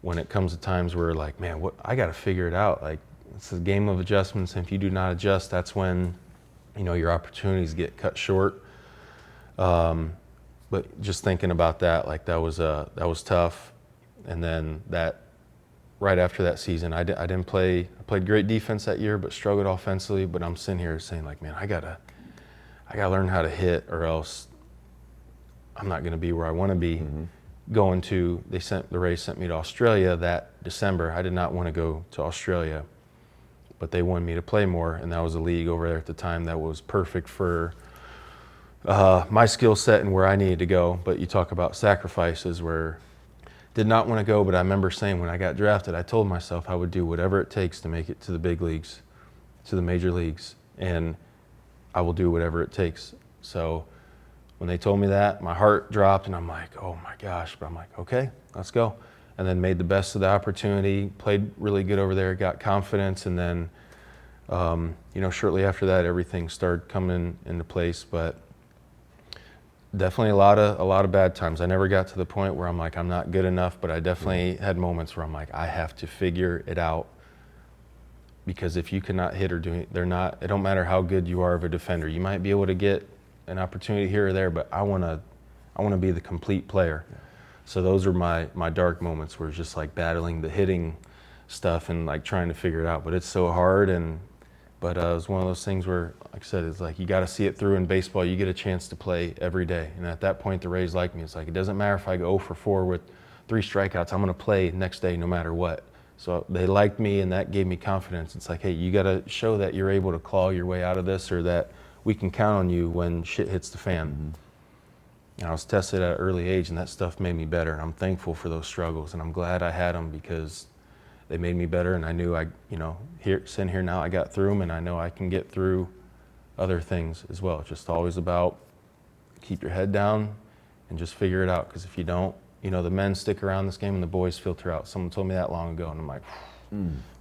when it comes to times where, like, man, I got to figure it out. Like, it's a game of adjustments, and if you do not adjust, that's when, you know, your opportunities get cut short. But just thinking about that, like, that was tough. And then right after that season, I played great defense that year, but struggled offensively. But I'm sitting here saying, like, man, I gotta learn how to hit, or else I'm not gonna be where I want to be. Mm-hmm. The Rays sent me to Australia that December. I did not want to go to Australia, but they wanted me to play more, and that was a league over there at the time that was perfect for my skill set and where I needed to go. But you talk about sacrifices, where did not want to go, but I remember saying when I got drafted, I told myself I would do whatever it takes to make it to the big leagues, to the major leagues, and I will do whatever it takes. So when they told me that, my heart dropped, and I'm like, oh my gosh, but I'm like, okay, let's go. And then made the best of the opportunity, played really good over there, got confidence, and then, you know, shortly after that, everything started coming into place. But definitely a lot of bad times. I never got to the point where I'm like, I'm not good enough, but I definitely had moments where I'm like, I have to figure it out, because if you cannot hit or do it, it don't matter how good you are of a defender. You might be able to get an opportunity here or there, but I want to be the complete player. Yeah. So those are my dark moments, where it's just like battling the hitting stuff and like trying to figure it out. But it's so hard, but it was one of those things where, like I said, it's like you got to see it through. In baseball, you get a chance to play every day, and at that point, the Rays like me. It's like, it doesn't matter if I go 0 for 4 with 3 strikeouts. I'm going to play next day no matter what. So they liked me, and that gave me confidence. It's like, hey, you got to show that you're able to claw your way out of this, or that we can count on you when shit hits the fan. Mm-hmm. And I was tested at an early age, and that stuff made me better. And I'm thankful for those struggles, and I'm glad I had them, because they made me better. And I knew sitting here now, I got through them, and I know I can get through other things as well. It's just always about keep your head down and just figure it out. Because if you don't, you know, the men stick around this game and the boys filter out. Someone told me that long ago, and I'm like,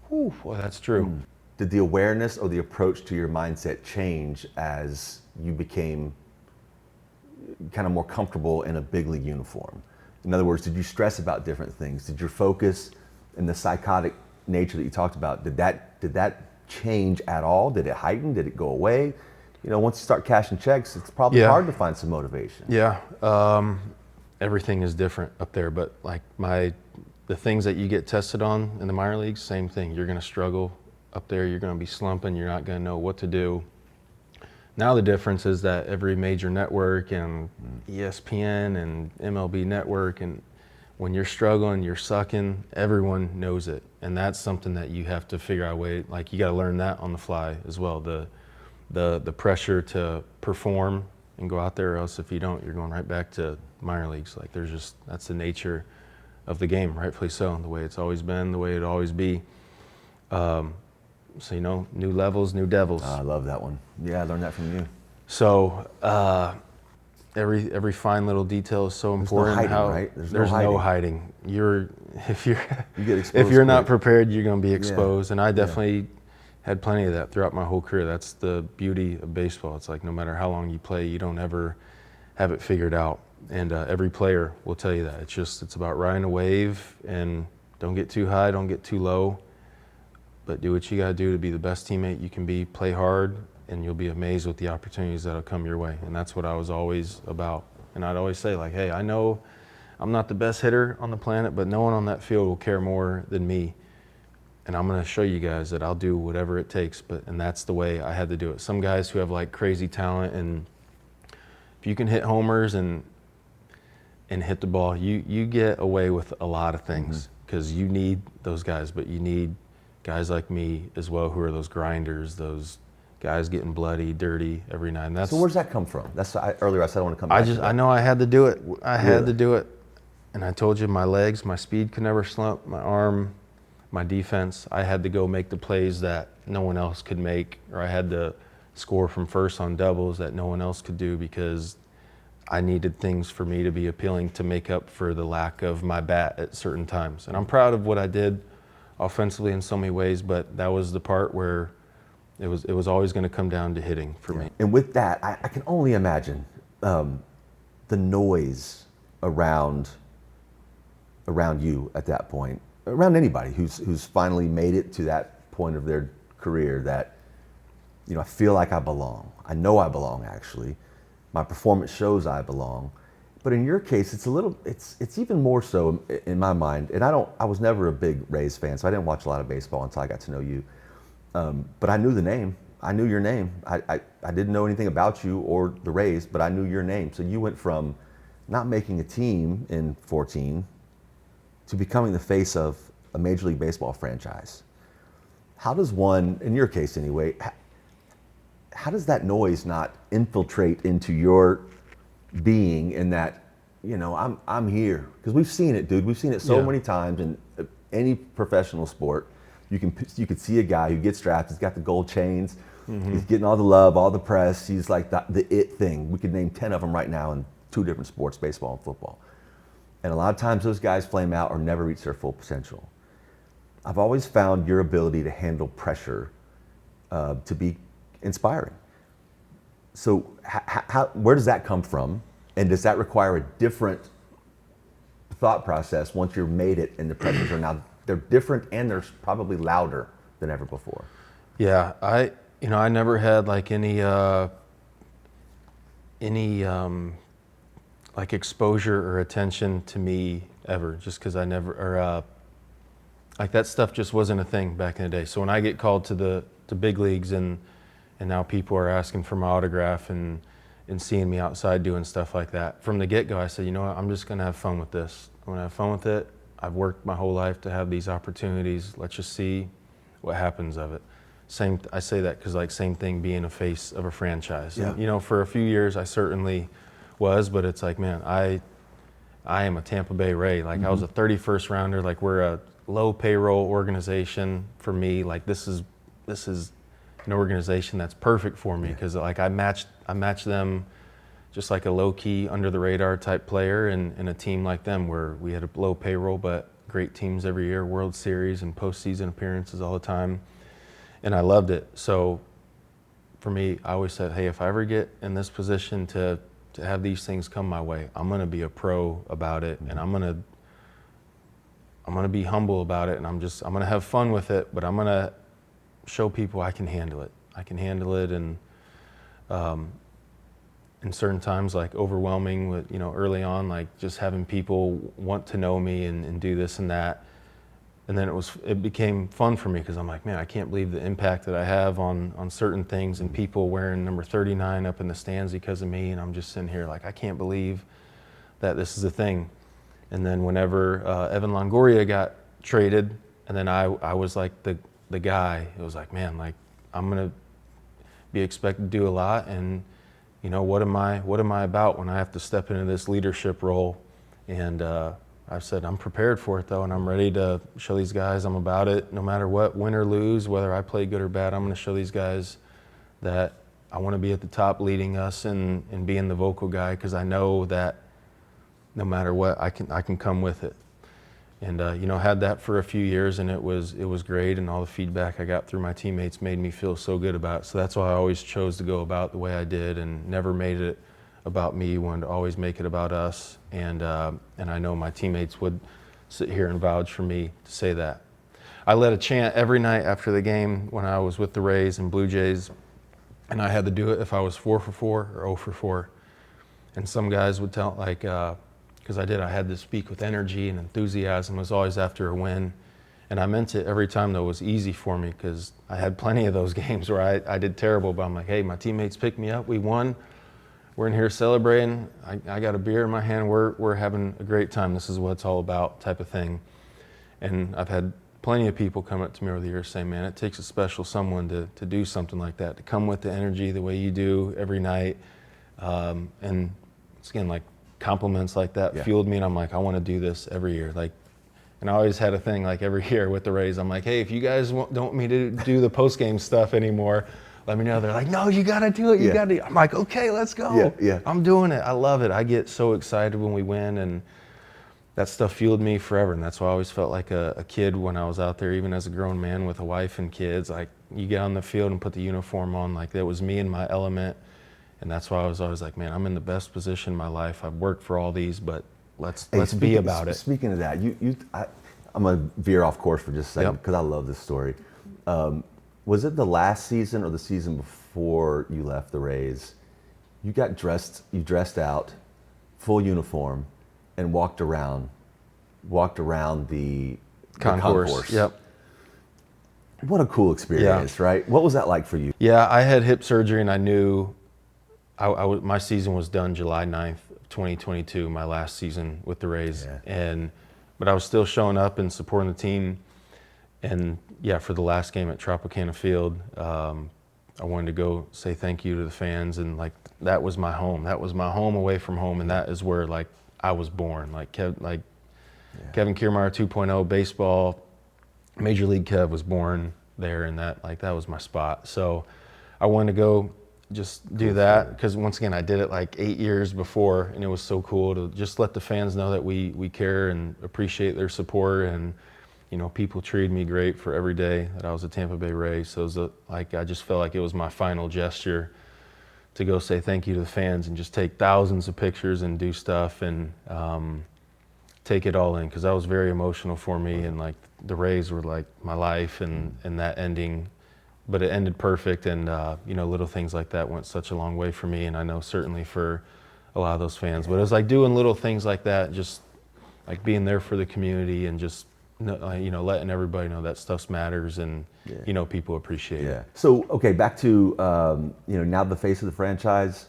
whew, boy, that's true. Did the awareness or the approach to your mindset change as you became kind of more comfortable in a big league uniform? In other words, did you stress about different things? Did your focus and the psychotic nature that you talked about, did that change at all? Did it heighten? Did it go away? once you start cashing checks, it's probably Yeah. hard to find some motivation. Yeah, everything is different up there, but like the things that you get tested on in the minor leagues, same thing. You're going to struggle up there. You're going to be slumping. You're not going to know what to do. Now the difference is that every major network and ESPN and MLB network, and when you're struggling, you're sucking, everyone knows it. And that's something that you have to figure out a way, like you got to learn that on the fly as well. The pressure to perform and go out there, or else if you don't, you're going right back to minor leagues. Like that's the nature of the game, rightfully so, the way it's always been, the way it'll always be. So, new levels, new devils. I love that one. Yeah, I learned that from you. So every fine little detail is so important. There's no hiding, right? There's no hiding. If You get exposed if you're not quick. prepared, you're going to be exposed. And I definitely had plenty of that throughout my whole career. That's the beauty of baseball. It's like no matter how long you play, you don't ever have it figured out. And every player will tell you that. It's about riding a wave, and don't get too high, don't get too low. But do what you got to do to be the best teammate you can be. Play hard, and you'll be amazed with the opportunities that'll come your way. And that's what I was always about. And I'd always say, like, hey, I know I'm not the best hitter on the planet, but no one on that field will care more than me. And I'm going to show you guys that I'll do whatever it takes. And that's the way I had to do it. Some guys who have like crazy talent, and if you can hit homers and hit the ball, you get away with a lot of things, because you need those guys, but you need guys like me as well, who are those grinders, those guys getting bloody, dirty every night. And So where's that come from? Earlier I said I want to come back to that. I know I had to do it. I had to do it. And I told you, my legs, my speed could never slump, my arm, my defense. I had to go make the plays that no one else could make, or I had to score from first on doubles that no one else could do, because I needed things for me to be appealing to make up for the lack of my bat at certain times. And I'm proud of what I did offensively in so many ways, but that was the part where it was always going to come down to hitting for me. And with that, I can only imagine the noise around you at that point, around anybody who's finally made it to that point of their career that, I feel like I belong. I know I belong, actually. My performance shows I belong. But in your case, it's even more so in my mind. And I was never a big Rays fan, so I didn't watch a lot of baseball until I got to know you. But I knew the name. I knew your name. I didn't know anything about you or the Rays, but I knew your name. So you went from not making a team in 14 to becoming the face of a Major League Baseball franchise. How does one, in your case anyway, how does that noise not infiltrate into your being, in that, I'm here? Because we've seen it, dude. We've seen it so many times in any professional sport. You could see a guy who gets drafted, he's got the gold chains, he's getting all the love, all the press, he's like the it thing. We could name 10 of them right now in 2 different sports, baseball and football. And a lot of times those guys flame out or never reach their full potential. I've always found your ability to handle pressure to be inspiring. So where does that come from? And does that require a different thought process once you've made it and the pressures are now, they're different and they're probably louder than ever before? Yeah, I never had like any like exposure or attention to me ever, just because I never, or like that stuff just wasn't a thing back in the day. So when I get called to big leagues, and now people are asking for my autograph and seeing me outside doing stuff like that, from the get-go I said, you know what, I'm just gonna have fun with this. I'm gonna have fun with it. I've worked my whole life to have these opportunities. Let's just see what happens of it. I say that because like same thing being a face of a franchise. Yeah. And, for a few years I certainly was, but it's like, man, I am a Tampa Bay Ray. Like I was a 31st rounder. Like we're a low payroll organization for me. Like this is an organization that's perfect for me, because like I matched them just like a low-key, under-the-radar type player in a team like them, where we had a low payroll but great teams every year, World Series and postseason appearances all the time, and I loved it. So for me, I always said, hey, if I ever get in this position to have these things come my way, I'm going to be a pro about it, and I'm going to be humble about it, and I'm going to have fun with it, but I'm going to show people I can handle it. I can handle it, and in certain times, like overwhelming with, early on, like just having people want to know me and do this and that. And then it became fun for me because I'm like, man, I can't believe the impact that I have on certain things, and people wearing number 39 up in the stands because of me. And I'm just sitting here like, I can't believe that this is a thing. And then whenever Evan Longoria got traded, and then I was like the guy, it was like, man, like I'm going to be expected to do a lot. And what am I about when I have to step into this leadership role? And I've said I'm prepared for it though, and I'm ready to show these guys I'm about it no matter what, win or lose, whether I play good or bad. I'm going to show these guys that I want to be at the top leading us and being the vocal guy, because I know that no matter what, I can come with it. And had that for a few years, and it was great, and all the feedback I got through my teammates made me feel so good about it. So that's why I always chose to go about the way I did, and never made it about me. Wanted to always make it about us, and I know my teammates would sit here and vouch for me to say that. I led a chant every night after the game when I was with the Rays and Blue Jays, and I had to do it if I was 4 for 4 or 0 for 4. And some guys would tell, like, because I had to speak with energy and enthusiasm. It was always after a win. And I meant it every time, though. It was easy for me because I had plenty of those games where I did terrible, but I'm like, hey, my teammates picked me up, we won, we're in here celebrating, I got a beer in my hand, we're having a great time, this is what it's all about, type of thing. And I've had plenty of people come up to me over the years saying, man, it takes a special someone to do something like that, to come with the energy the way you do every night. And it's, again, like, compliments like that fueled me, and I'm like, I want to do this every year. Like, and I always had a thing, like every year with the Rays, I'm like, hey, if you guys don't want me to do the post-game stuff anymore, let me know. They're like, no, you got to do it. You got to. I'm like, okay, let's go. Yeah. I'm doing it. I love it. I get so excited when we win, and that stuff fueled me forever. And that's why I always felt like a kid when I was out there, even as a grown man with a wife and kids. Like, you get on the field and put the uniform on, like that was me in my element. And that's why I was always like, man, I'm in the best position in my life. I've worked for all these, but let's be about it. Speaking of that, I'm going to veer off course for just a second because I love this story. Was it the last season or the season before you left the Rays? You dressed out, full uniform, and walked around the concourse. Yep. What a cool experience, right? What was that like for you? Yeah, I had hip surgery, and I knew my season was done July 9th, 2022, my last season with the Rays. Yeah. But I was still showing up and supporting the team. And for the last game at Tropicana Field, I wanted to go say thank you to the fans. And like, that was my home. That was my home away from home. And that is where, like, I was born. Like, Kevin Kiermaier 2.0 baseball, Major League Kev was born there, and that was my spot. So I wanted to go just do that, because once again, I did it like 8 years before, and it was so cool to just let the fans know that we care and appreciate their support. And people treated me great for every day that I was a Tampa Bay Ray. So it was I just felt like it was my final gesture to go say thank you to the fans and just take thousands of pictures and do stuff and take it all in, because that was very emotional for me. And like, the Rays were like my life, and that ending. But it ended perfect, and little things like that went such a long way for me, and I know certainly for a lot of those fans. But it was like doing little things like that, just like being there for the community, and just letting everybody know that stuff matters, and people appreciate it. So okay, back to now the face of the franchise,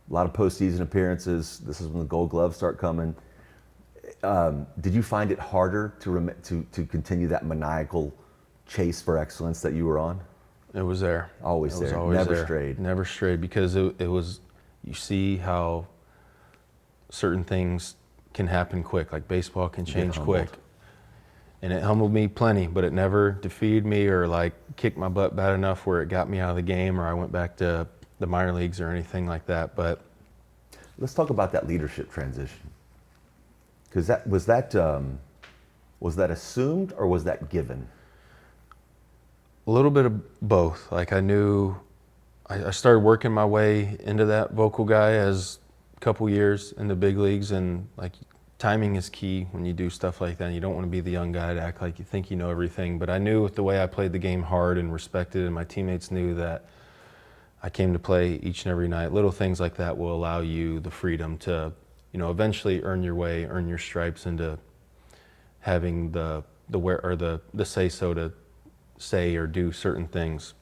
a lot of postseason appearances. This is when the Gold Gloves start coming. Did you find it harder to continue that maniacal chase for excellence that you were on? It was there. Always there. Never strayed. Never strayed, because it was, you see how certain things can happen quick, like baseball can change quick. And it humbled me plenty, but it never defeated me or like kicked my butt bad enough where it got me out of the game or I went back to the minor leagues or anything like that. But let's talk about that leadership transition. Because was that assumed or was that given? A little bit of both. Like, I knew I started working my way into that vocal guy as a couple years in the big leagues, and like, timing is key when you do stuff like that. You don't want to be the young guy to act like you think you know everything. But I knew with the way I played the game hard and respected, and my teammates knew that I came to play each and every night. Little things like that will allow you the freedom to, eventually earn your way, earn your stripes into having the say so to say or do certain things.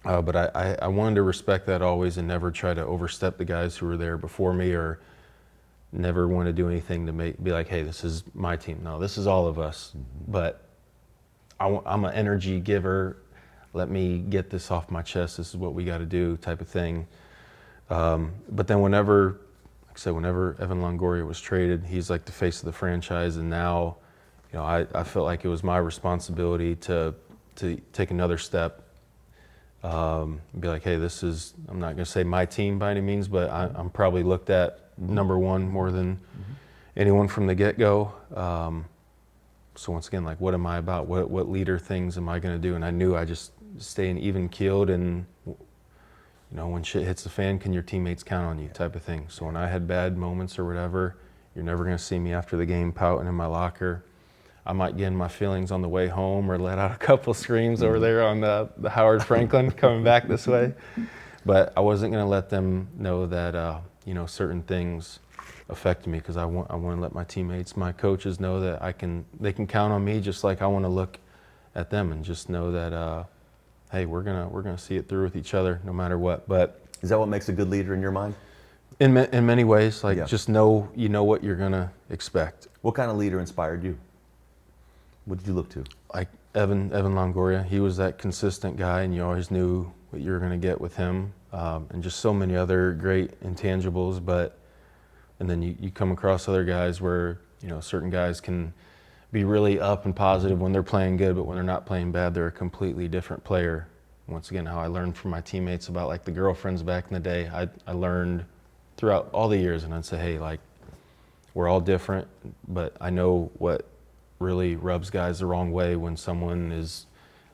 But I wanted to respect that always and never try to overstep the guys who were there before me, or never want to do anything to be like, hey, this is my team. No, this is all of us. Mm-hmm. But I'm an energy giver. Let me get this off my chest. This is what we got to do, type of thing. But then whenever Evan Longoria was traded, he's like the face of the franchise, and now, I felt like it was my responsibility to take another step. Be like, hey, I'm not going to say my team by any means, but I'm probably looked at number one more than anyone from the get-go. So once again, like, what am I about? What leader things am I going to do? And I knew I just staying even keeled, and when shit hits the fan, can your teammates count on you, type of thing. So when I had bad moments or whatever, you're never going to see me after the game pouting in my locker. I might get in my feelings on the way home or let out a couple screams over there on the Howard Franklin coming back this way. But I wasn't going to let them know that, certain things affect me, because I want to let my teammates, my coaches know that they can count on me, just like I want to look at them and just know that, hey, we're gonna see it through with each other no matter what. But is that what makes a good leader in your mind? In many ways, just know what you're gonna expect. What kind of leader inspired you? What did you look to? Like Evan Longoria, he was that consistent guy, and you always knew what you were gonna get with him, and just so many other great intangibles. And then you come across other guys where certain guys can be really up and positive when they're playing good, but when they're not playing bad, they're a completely different player. Once again, how I learned from my teammates about like the girlfriends back in the day, I learned throughout all the years, and I'd say, hey, like, we're all different, but I know what really rubs guys the wrong way when someone is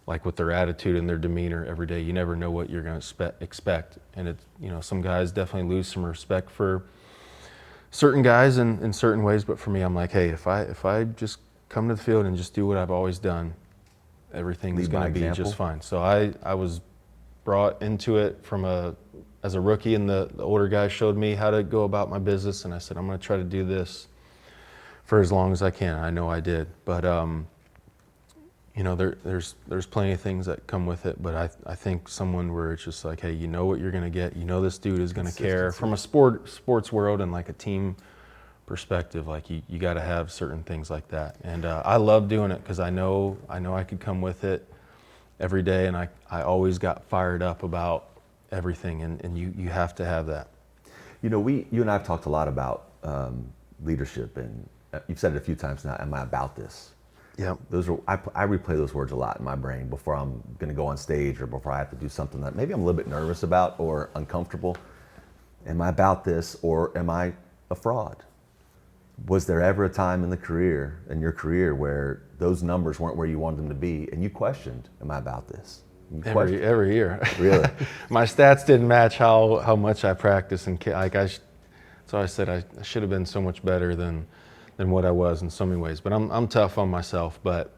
like with their attitude and their demeanor every day. You never know what you're going to expect. And it's, some guys definitely lose some respect for certain guys in certain ways, but for me, I'm like, hey, if I just come to the field and just do what I've always done, everything's going to be just fine. So I was brought into it as a rookie, and the older guys showed me how to go about my business, and I said, I'm going to try to do this for as long as I can. I know I did, but there's plenty of things that come with it, but I think someone where it's just like, hey, you know what you're going to get, this dude is going to care from a sports world and like a team perspective. Like you got to have certain things like that, and I love doing it because I know I could come with it every day, and I always got fired up about everything, and you have to have that. You and I have talked a lot about leadership, and you've said it a few times now. Am I about this? Yeah, I replay those words a lot in my brain before I'm going to go on stage or before I have to do something that maybe I'm a little bit nervous about or uncomfortable. Am I about this, or am I a fraud? Was there ever a time in your career where those numbers weren't where you wanted them to be, and you questioned, am I about this? Every year. Really? My stats didn't match how much I practiced, and so I said I should have been so much better than what I was in so many ways. But I'm tough on myself. But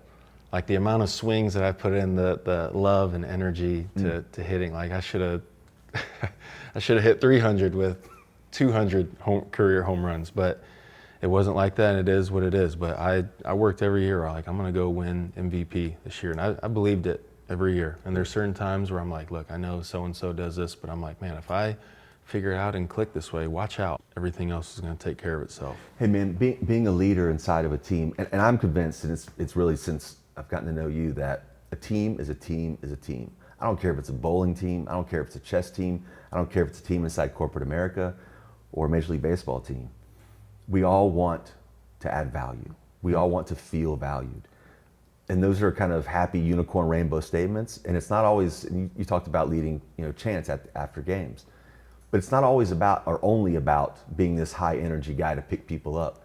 like the amount of swings that I put in, the love and energy to hitting, like I should have hit 300 with 200 career home runs. But it wasn't like that, and it is what it is. But I worked every year, like, I'm going to go win MVP this year. And I believed it every year. And there's certain times where I'm like, look, I know so-and-so does this, but I'm like, man, if I figure it out and click this way, watch out. Everything else is going to take care of itself. Hey, man, being a leader inside of a team, and I'm convinced, and it's really since I've gotten to know you, that a team is a team is a team. I don't care if it's a bowling team. I don't care if it's a chess team. I don't care if it's a team inside corporate America or a Major League Baseball team. We all want to add value. We all want to feel valued. And those are kind of happy unicorn rainbow statements. And it's not always, and you talked about leading chants after games, but it's not always about or only about being this high energy guy to pick people up.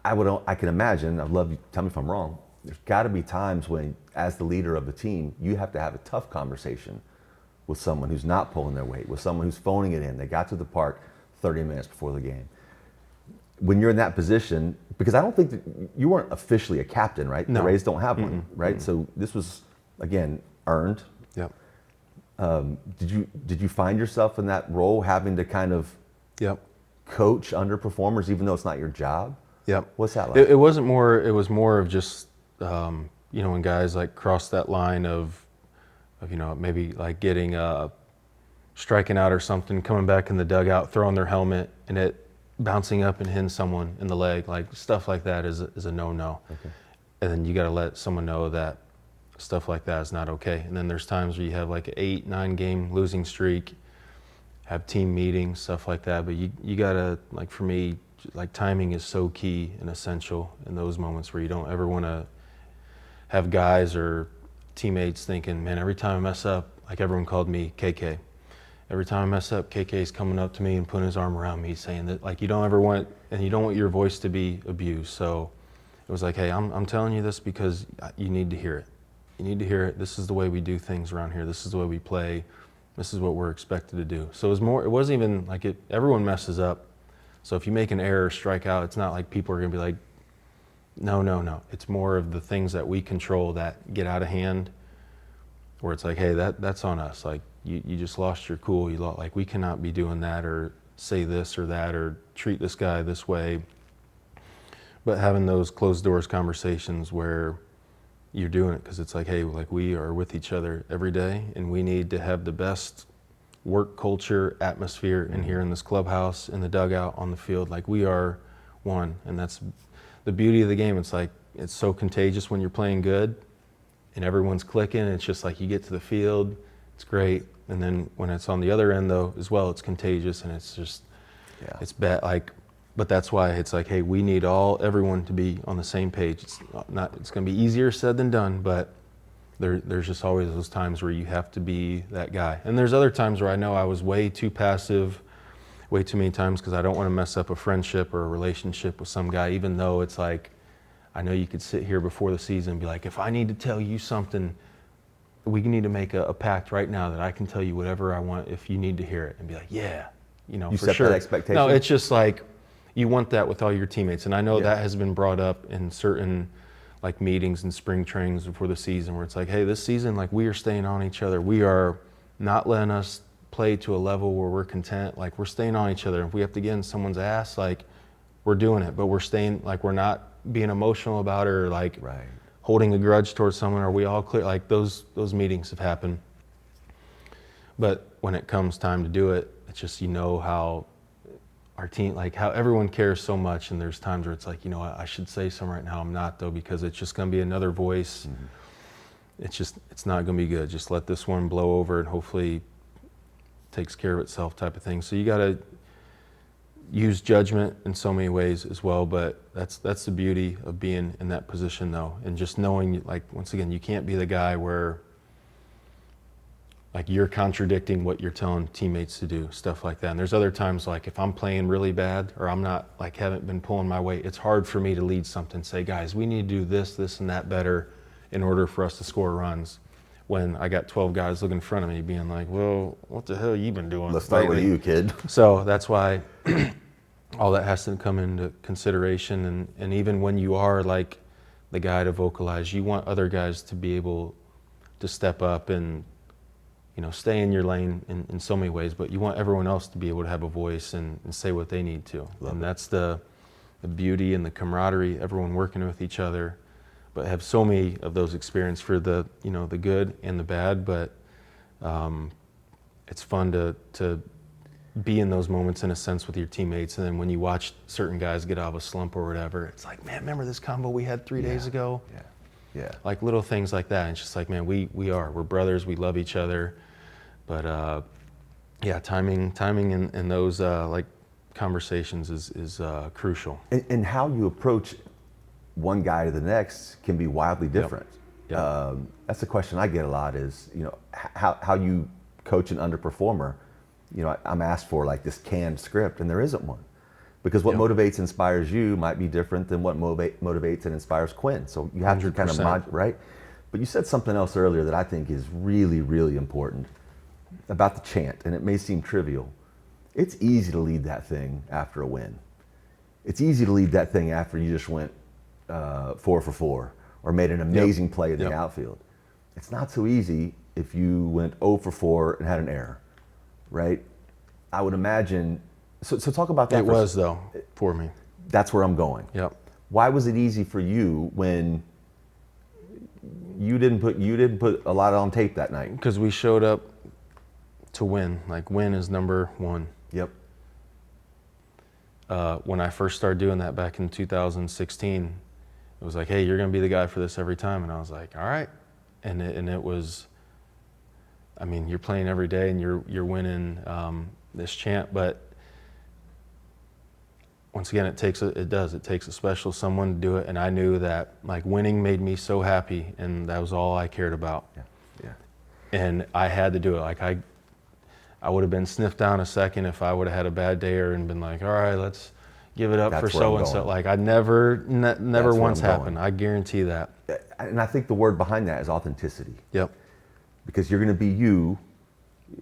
I can imagine, I'd love you to tell me if I'm wrong, there's got to be times when, as the leader of the team, you have to have a tough conversation with someone who's not pulling their weight, with someone who's phoning it in. They got to the park 30 minutes before the game. When you're in that position, because I don't think that you weren't officially a captain, right? No. The Rays don't have one, right? So this was, again, earned. Yep. Did you find yourself in that role, having to kind of Yep. coach underperformers, even though it's not your job? Yep. What's that like? It wasn't more. It was more of just when guys like cross that line of maybe like getting striking out or something, coming back in the dugout, throwing their helmet, and it bouncing up and hitting someone in the leg, like stuff like that is a no-no. Okay. And then you got to let someone know that stuff like that is not okay. And then there's times where you have like an 8-9 game losing streak, have team meetings, stuff like that. But you got to, like for me, like timing is so key and essential in those moments where you don't ever want to have guys or teammates thinking, man, every time I mess up, like everyone called me KK. Every time I mess up, KK's coming up to me and putting his arm around me saying that, like, you don't ever want, and you don't want your voice to be abused. So it was like, hey, I'm telling you this because you need to hear it. You need to hear it. This is the way we do things around here. This is the way we play. This is what we're expected to do. So it wasn't even like everyone messes up. So if you make an error or strike out, it's not like people are going to be like, no. It's more of the things that we control that get out of hand, where it's like, hey, that's on us. Like, you just lost your cool. Like, we cannot be doing that or say this or that or treat this guy this way. But having those closed doors conversations where you're doing it because it's like, hey, like we are with each other every day and we need to have the best work culture, atmosphere in here in this clubhouse, in the dugout, on the field. Like, we are one, and that's the beauty of the game. It's like, it's so contagious when you're playing good and everyone's clicking. It's just like you get to the field, it's great. And then when it's on the other end though, as well, it's contagious and it's just, it's bad. Like, but that's why it's like, hey, we need everyone to be on the same page. It's going to be easier said than done, but there's just always those times where you have to be that guy. And there's other times where I know I was way too passive, way too many times, because I don't want to mess up a friendship or a relationship with some guy, even though it's like, I know you could sit here before the season and be like, if I need to tell you something, we need to make a pact right now that I can tell you whatever I want if you need to hear it, and be like, yeah, You for set sure. that expectation? No, it's just like, you want that with all your teammates. And I know that has been brought up in certain like meetings and spring trainings before the season, where it's like, hey, this season, like, we are staying on each other. We are not letting us play to a level where we're content. Like, we're staying on each other. If we have to get in someone's ass, like, we're doing it, but we're staying, like, we're not being emotional about it or like holding a grudge towards someone. Are we all clear? Like, those meetings have happened. But when it comes time to do it, it's just, how our team, like, how everyone cares so much, and there's times where it's like, I should say something right now, I'm not though, because it's just going to be another voice. It's not going to be good. Just let this one blow over and hopefully takes care of itself, type of thing. So you got to use judgment in so many ways as well, but that's the beauty of being in that position though, and just knowing, like, once again, you can't be the guy where, like, you're contradicting what you're telling teammates to do, stuff like that. And there's other times, like, if I'm playing really bad or I'm not, like, haven't been pulling my weight, it's hard for me to lead something, say, guys, we need to do this and that better in order for us to score runs, when I got 12 guys looking in front of me being like, well, what the hell have you been doing? Let's start with you, kid. So that's why all that has to come into consideration. And even when you are, like, the guy to vocalize, you want other guys to be able to step up and, stay in your lane in so many ways, but you want everyone else to be able to have a voice and say what they need to. That's the beauty and the camaraderie, everyone working with each other, but have so many of those experiences for the, the good and the bad. But it's fun to be in those moments, in a sense, with your teammates. And then when you watch certain guys get out of a slump or whatever, it's like, man, remember this combo we had 3 days ago? Yeah. Like, little things like that. And it's just like, man, we're brothers, we love each other. But timing in those like conversations is crucial. And how you approach one guy to the next can be wildly different. Yep. That's the question I get a lot, is, how you coach an underperformer. I'm asked for, like, this canned script, and there isn't one. Because what motivates, inspires you might be different than what motivates and inspires Quinn. So you have 100%. To kind of right? But you said something else earlier that I think is really, really important about the chant, and it may seem trivial. It's easy to lead that thing after a win. It's easy to lead that thing after you just went 4 for 4 or made an amazing play in the outfield. It's not so easy if you went 0 for 4 and had an error, right? I would imagine. So talk about that. It was though for me. That's where I'm going. Yep. Why was it easy for you when you didn't put a lot on tape that night? Because we showed up to win. Like, win is number one. Yep. When I first started doing that back in 2016, it was like, hey, you're going to be the guy for this every time. And I was like, all right. And it was, I mean, you're playing every day and you're winning this champ. But once again, it takes a special someone to do it. And I knew that, like, winning made me so happy, and that was all I cared about. Yeah. And I had to do it. Like, I would have been sniffed down a second if I would have had a bad day and been like, all right, let's give it up for so and so. Like, I never once happened. I guarantee that. And I think the word behind that is authenticity. Yep. Because you're going to be you.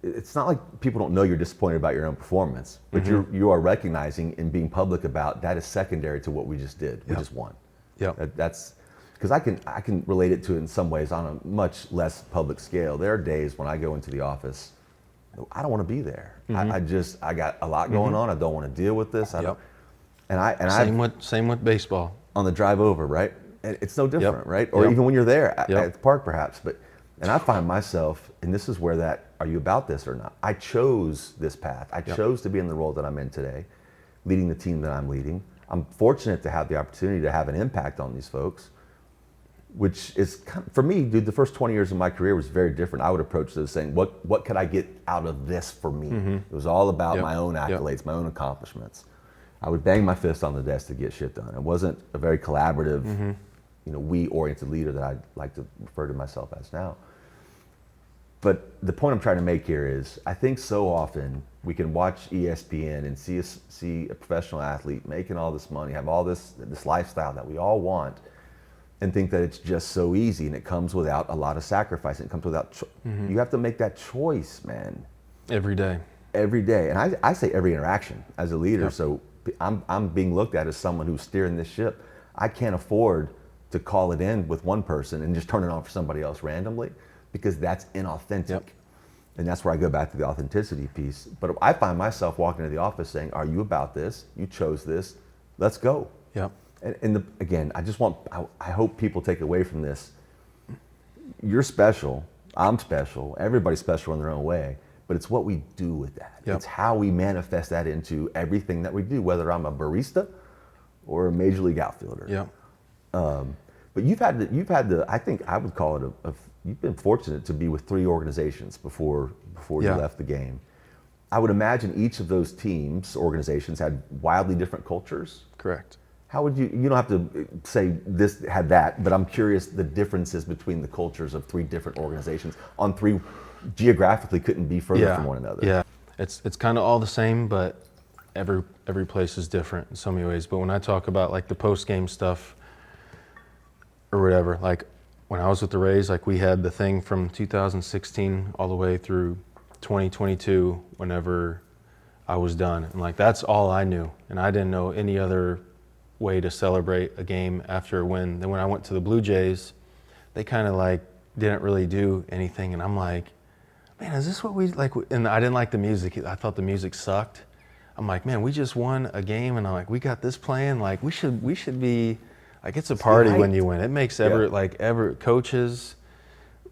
It's not like people don't know you're disappointed about your own performance, but you are recognizing and being public about that is secondary to what we just did. We just won. Yep. That's because I can relate it to it in some ways on a much less public scale. There are days when I go into the office, I don't want to be there. I got a lot going on. I don't want to deal with this. Same with baseball. On the drive over, right? And it's no different, right? Or even when you're there at the park, perhaps. And I find myself, and this is where that, are you about this or not? I chose this path. I chose to be in the role that I'm in today, leading the team that I'm leading. I'm fortunate to have the opportunity to have an impact on these folks, which is, for me, dude, the first 20 years of my career was very different. I would approach those saying, what could I get out of this for me? It was all about my own accolades, my own accomplishments. I would bang my fist on the desk to get shit done. It wasn't a very collaborative, we-oriented leader that I like to refer to myself as now. But the point I'm trying to make here is, I think so often we can watch ESPN and see a professional athlete making all this money, have all this lifestyle that we all want, and think that it's just so easy, and it comes without a lot of sacrifice. And it comes without, you have to make that choice, man. Every day. Every day. And I say every interaction as a leader. So I'm being looked at as someone who's steering this ship. I can't afford to call it in with one person and just turn it on for somebody else randomly, because that's inauthentic. And that's where I go back to the authenticity piece. But I find myself walking into the office saying, are you about this? You chose this. Let's go. Yep. And again, I hope people take away from this. You're special. I'm special. Everybody's special in their own way. But it's what we do with that. It's how we manifest that into everything that we do, whether I'm a barista or a major league outfielder. But you've had the, I think I would call it you've been fortunate to be with 3 organizations before you left the game. I would imagine each of those teams, organizations, had wildly different cultures. Correct. How would you don't have to say this had that, but I'm curious the differences between the cultures of 3 different organizations on 3 geographically couldn't be further from one another. Yeah, it's kind of all the same, but every place is different in so many ways. But when I talk about, like, the post-game stuff or whatever, like, when I was with the Rays, like, we had the thing from 2016 all the way through 2022 whenever I was done. And, like, that's all I knew. And I didn't know any other way to celebrate a game after a win. Then when I went to the Blue Jays, they kind of, like, didn't really do anything. And I'm like, man, is this what we like? And I didn't like the music. I thought the music sucked. I'm like, man, we just won a game, and I'm like, we got this playing. Like, we should be, like, it's a party when you win. It makes coaches,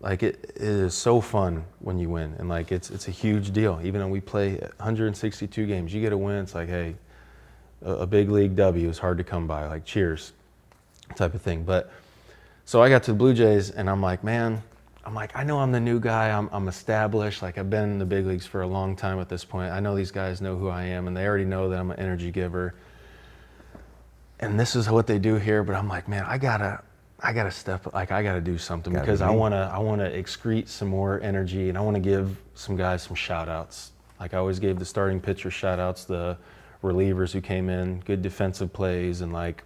like, it is so fun when you win, and, like, it's a huge deal. Even though we play 162 games, you get a win, it's like, hey, a big league W is hard to come by. Like, cheers, type of thing. But so I got to the Blue Jays, and I'm like, man, I know I'm the new guy. I'm established. Like, I've been in the big leagues for a long time at this point. I know these guys know who I am, and they already know that I'm an energy giver. And this is what they do here. But I'm like, man, I gotta step. Like, I gotta do something, because I wanna excrete some more energy, and I want to give some guys some shout outs. Like, I always gave the starting pitcher shout outs, the relievers who came in, good defensive plays, and, like,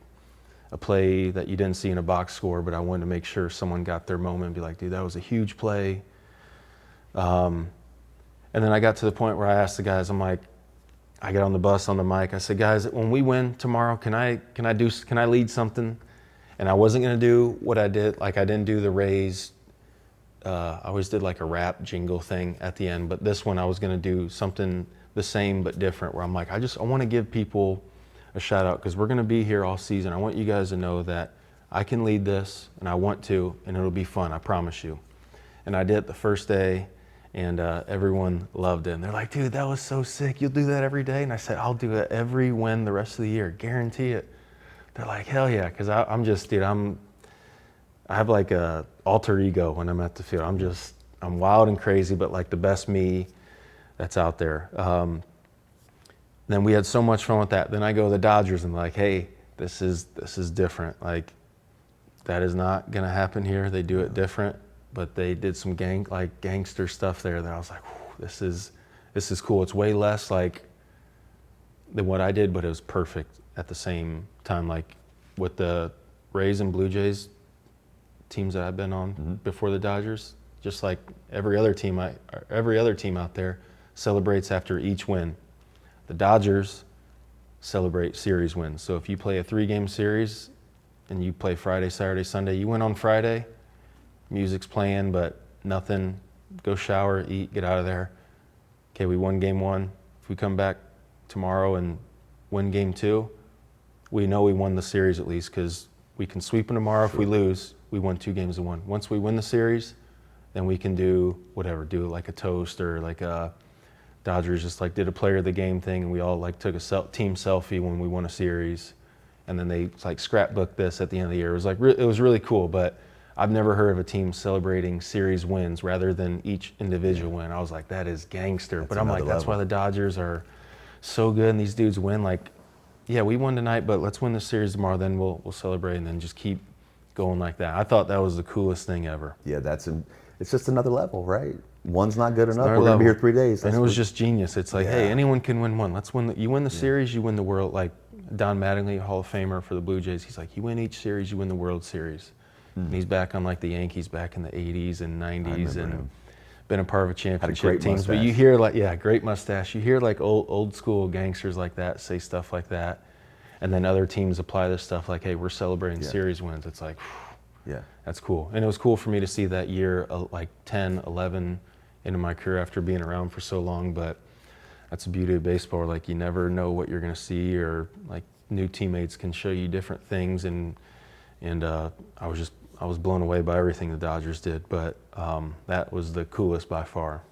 a play that you didn't see in a box score, but I wanted to make sure someone got their moment and be like, dude, that was a huge play. And then I got to the point where I asked the guys, I'm like, I got on the bus on the mic. I said, guys, when we win tomorrow, can I lead something? And I wasn't going to do what I did. Like, I didn't do the Rays I always did like a rap jingle thing at the end, but this one I was going to do something the same but different, where I'm like, I want to give people a shout out because we're going to be here all season. I want you guys to know that I can lead this, and I want to, and it'll be fun, I promise you. And I did it the first day, and everyone loved it. And they're like, dude, that was so sick. You'll do that every day? And I said, I'll do it every win the rest of the year, guarantee it. They're like, hell yeah, because I'm just, dude, I have like a alter ego when I'm at the field. I'm wild and crazy, but like the best me that's out there. Then we had so much fun with that. Then I go to the Dodgers and like, hey, this is different. Like, that is not gonna happen here. They do it different, but they did some gangster stuff there that I was like, this is cool. It's way less like than what I did, but it was perfect at the same time. Like with the Rays and Blue Jays teams that I've been on before the Dodgers, just like every other team out there celebrates after each win. The Dodgers celebrate series wins. So if you play a 3-game series and you play Friday, Saturday, Sunday, you win on Friday, music's playing, but nothing, go shower, eat, get out of there. Okay, we won game 1. If we come back tomorrow and win game 2, we know we won the series at least, because we can sweep them tomorrow. If we lose, we won 2 games to 1. Once we win the series, then we can do whatever, do like a toast, or like a Dodgers just like did a player of the game thing, and we all like took a team selfie when we won a series, and then they like scrapbooked this at the end of the year. It was like it was really cool, but I've never heard of a team celebrating series wins rather than each individual win. I was like, that is gangster. But I'm like, that's why the Dodgers are so good, and these dudes win. Like, yeah, we won tonight, but let's win the series tomorrow. Then we'll celebrate, and then just keep going like that. I thought that was the coolest thing ever. Yeah, it's just another level, right? One's not good enough. We're gonna be here 3 days. And it was just genius. It's like, hey, anyone can win one. Let's win. You win the series, you win the world. Like Don Mattingly, Hall of Famer for the Blue Jays. He's like, you win each series, you win the World Series. And he's back on like the Yankees back in the 80s and 90s, and been a part of a championship teams. But you hear like, great mustache. You hear like old school gangsters like that say stuff like that, and then other teams apply this stuff like, hey, we're celebrating series wins. It's like, yeah, that's cool. And it was cool for me to see that year, like 10, 11 into my career after being around for so long. But that's the beauty of baseball. Like, you never know what you're going to see, or like new teammates can show you different things. And I was blown away by everything the Dodgers did. But that was the coolest by far.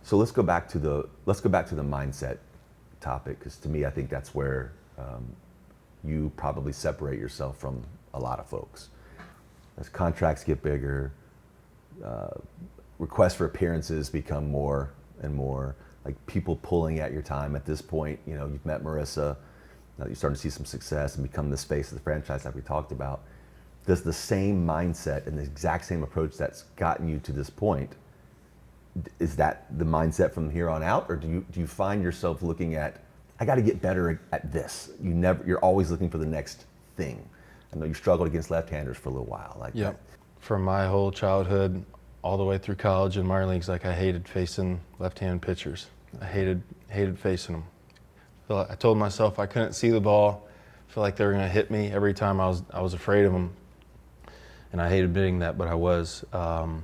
So let's go back to the mindset topic, because to me, I think that's where you probably separate yourself from a lot of folks. As contracts get bigger, requests for appearances become more and more, like people pulling at your time. At this point, you know, you've met Marissa, now you're starting to see some success and become this face of the franchise like we talked about. Does the same mindset and the exact same approach that's gotten you to this point, is that the mindset from here on out, or do you find yourself looking at, I got to get better at this? You're always looking for the next thing. I know you struggled against left-handers for a little while. Like that. From my whole childhood all the way through college and minor leagues, like I hated facing left-hand pitchers. I hated facing them. I told myself I couldn't see the ball. I feel like they were going to hit me every time. I was afraid of them, and I hated admitting that, but I was. And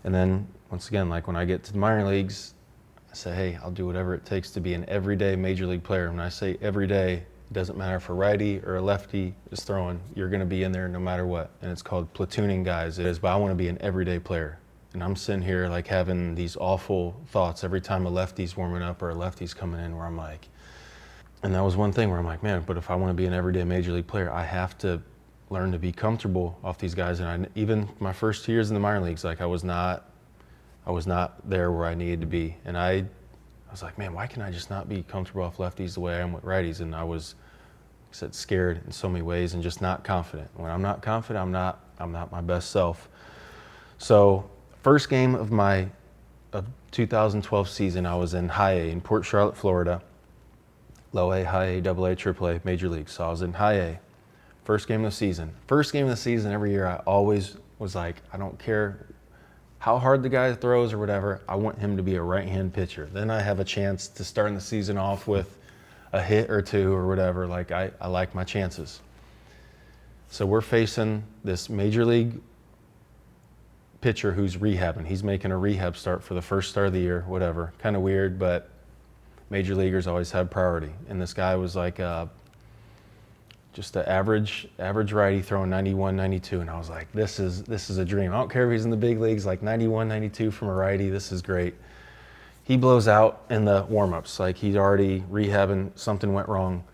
then once again, like when I get to the minor leagues, I say, hey, I'll do whatever it takes to be an everyday major league player. And when I say every day, it doesn't matter if a righty or a lefty is throwing, you're going to be in there no matter what. And it's called platooning guys. It is, but I want to be an everyday player. And I'm sitting here like having these awful thoughts every time a lefty's warming up or a lefty's coming in, where I'm like, and that was one thing where I'm like, man, but if I want to be an everyday major league player, I have to learn to be comfortable off these guys. And even my first 2 years in the minor leagues, like I was not there where I needed to be. And I was like, man, why can I just not be comfortable off lefties the way I am with righties? And I was, like I said, scared in so many ways and just not confident. When I'm not confident, I'm not my best self. So first game of my 2012 season, I was in high A in Port Charlotte, Florida. Low A, high A, double A, triple A, major league. So I was in high A. First game of the season. First game of the season every year, I always was like, I don't care how hard the guy throws or whatever, I want him to be a right-hand pitcher. Then I have a chance to start the season off with a hit or two or whatever. Like I like my chances. So we're facing this major league pitcher who's rehabbing. He's making a rehab start for the first start of the year, whatever. Kind of weird, but major leaguers always have priority. And this guy was like just an average righty throwing 91, 92. And I was like, this is a dream. I don't care if he's in the big leagues, like 91, 92 from a righty. This is great. He blows out in the warm-ups. Like he's already rehabbing, something went wrong.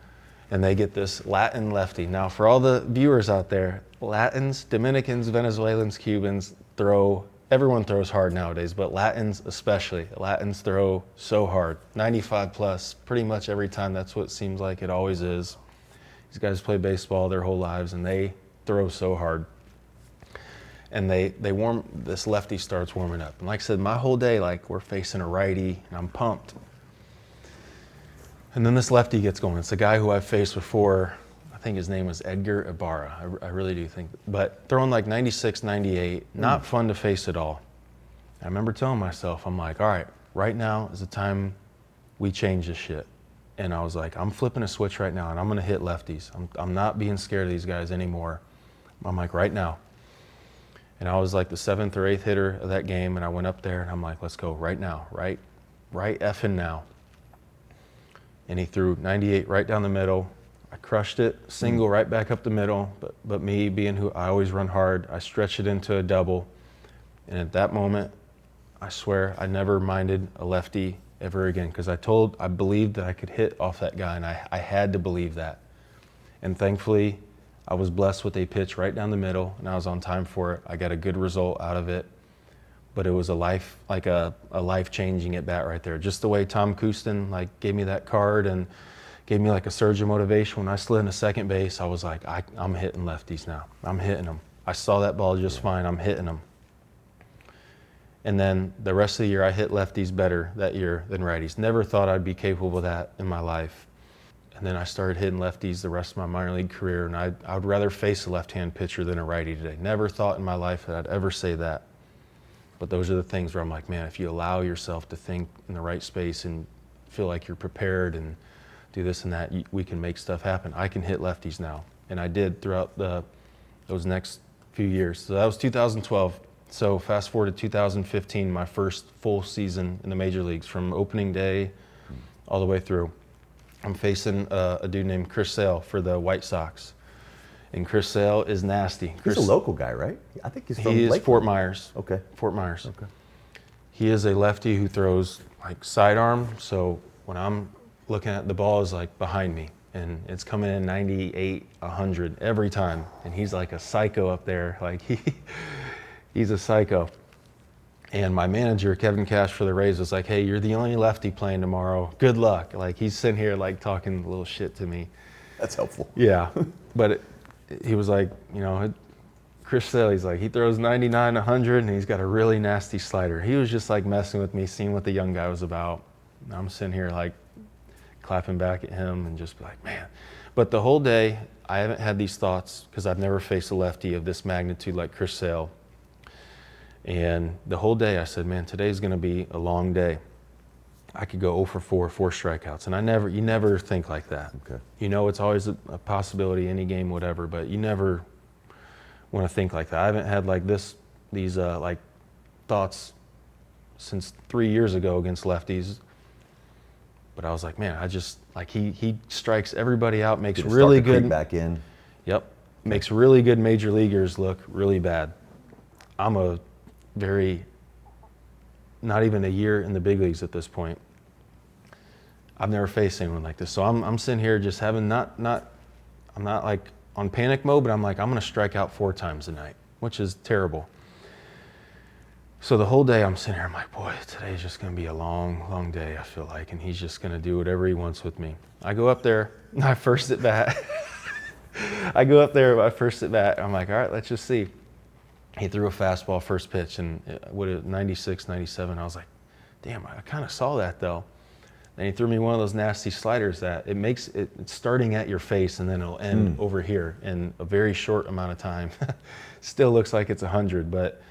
And they get this Latin lefty. Now, for all the viewers out there, Latins, Dominicans, Venezuelans, Cubans everyone throws hard nowadays, but Latins especially. Latins throw so hard, 95 plus, pretty much every time. That's what it seems like it always is. These guys play baseball their whole lives, and they throw so hard. And this lefty starts warming up. And like I said, my whole day, like we're facing a righty, and I'm pumped. And then this lefty gets going. It's a guy who I've faced before. I think his name was Edgar Ibarra. I really do think. But throwing like 96, 98, not fun to face at all. I remember telling myself, I'm like, all right, right now is the time we change this shit. And I was like, I'm flipping a switch right now, and I'm going to hit lefties. I'm not being scared of these guys anymore. I'm like, right now. And I was like the 7th or 8th hitter of that game, and I went up there, and I'm like, let's go right now, right effing now. And he threw 98 right down the middle. I crushed it, single right back up the middle. But me being who I always run hard, I stretched it into a double. And at that moment, I swear I never minded a lefty ever again, because I believed that I could hit off that guy, and I had to believe that. And thankfully, I was blessed with a pitch right down the middle, and I was on time for it. I got a good result out of it. But it was a life-changing at bat right there. Just the way Tom Kustin gave me that card and gave me like a surge of motivation. When I slid into second base, I was like, I'm hitting lefties now. I'm hitting them. I saw that ball just fine. I'm hitting them. And then the rest of the year, I hit lefties better that year than righties. Never thought I'd be capable of that in my life. And then I started hitting lefties the rest of my minor league career, and I would rather face a left-hand pitcher than a righty today. Never thought in my life that I'd ever say that. But those are the things where I'm like, man, if you allow yourself to think in the right space and feel like you're prepared and do this and that, we can make stuff happen. I can hit lefties now. And I did throughout those next few years. So that was 2012. So fast forward to 2015, my first full season in the major leagues, from opening day all the way through. I'm facing a dude named Chris Sale for the White Sox. And Chris Sale is nasty. He's a local guy, right? I think he's from He is Lakeland. Fort Myers. Okay. Fort Myers. Okay. He is a lefty who throws like sidearm. So when I'm looking at the ball, is like behind me, and it's coming in 98, 100 every time. And he's like a psycho up there. Like he's a psycho. And my manager, Kevin Cash for the Rays, was like, hey, you're the only lefty playing tomorrow. Good luck. Like he's sitting here like talking a little shit to me. That's helpful. Yeah. But he was like, Chris Sale, he's like, he throws 99, 100, and he's got a really nasty slider. He was just like messing with me, seeing what the young guy was about. And I'm sitting here like clapping back at him and just like, man. But the whole day, I haven't had these thoughts because I've never faced a lefty of this magnitude like Chris Sale. And the whole day I said, man, today's going to be a long day. I could go 0 for 4 strikeouts. And you never think like that. Okay. It's always a possibility, any game, whatever, but you never want to think like that. I haven't had like these thoughts since 3 years ago against lefties. But I was like, man, he strikes everybody out, makes really good back in. Yep. Makes really good major leaguers look really bad. I'm not even a year in the big leagues at this point. I've never faced anyone like this. So I'm sitting here just having I'm not like on panic mode, but I'm like, I'm going to strike out 4 times a night, which is terrible. So the whole day I'm sitting here, I'm like, boy, today's just going to be a long, long day, I feel like, and he's just going to do whatever he wants with me. I go up there, my first at bat. I'm like, all right, let's just see. He threw a fastball first pitch, and what is 96, 97. I was like, damn, I kind of saw that though. Then he threw me one of those nasty sliders that it's starting at your face and then it'll end over here in a very short amount of time. Still looks like it's 100, but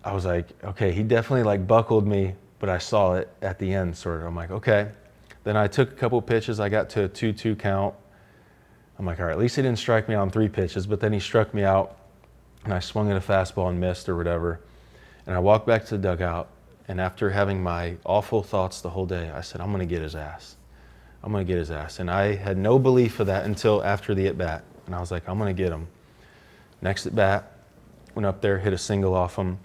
I was like, okay, he definitely like buckled me, but I saw it at the end sort of. I'm like, okay. Then I took a couple pitches. I got to a 2-2 count. I'm like, all right, at least he didn't strike me on 3 pitches, but then he struck me out and I swung at a fastball and missed or whatever. And I walked back to the dugout, and after having my awful thoughts the whole day, I said, I'm going to get his ass. I'm going to get his ass. And I had no belief of that until after the at-bat. And I was like, I'm going to get him. Next at-bat, went up there, hit a single off him.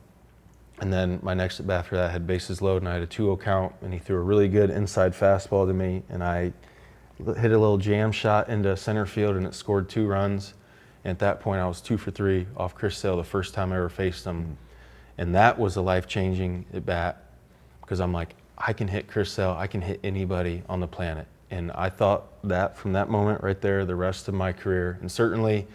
And then my next at-bat after that had bases loaded, and I had a 2-0 count, and he threw a really good inside fastball to me, and I hit a little jam shot into center field, and it scored 2 runs. And at that point, I was 2 for 3 off Chris Sale the first time I ever faced him. And that was a life-changing at-bat, because I'm like, I can hit Chris Sale, I can hit anybody on the planet. And I thought that from that moment right there, the rest of my career, and certainly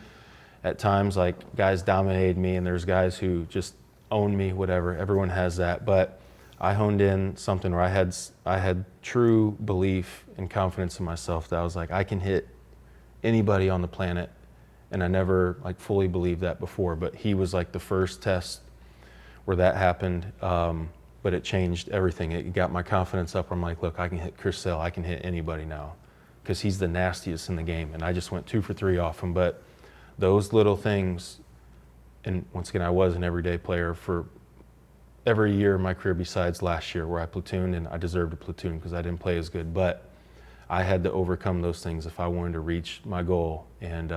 at times, like, guys dominated me, and there's guys who just own me, whatever, everyone has that. But I honed in something where I had true belief and confidence in myself that I was like, I can hit anybody on the planet. And I never like fully believed that before, but he was like the first test where that happened. But it changed everything. It got my confidence up. I'm like, look, I can hit Chris Sale, I can hit anybody now, because he's the nastiest in the game. And I just went 2 for 3 off him. But those little things, and once again, I was an everyday player for every year of my career besides last year where I platooned, and I deserved a platoon because I didn't play as good. But I had to overcome those things if I wanted to reach my goal. And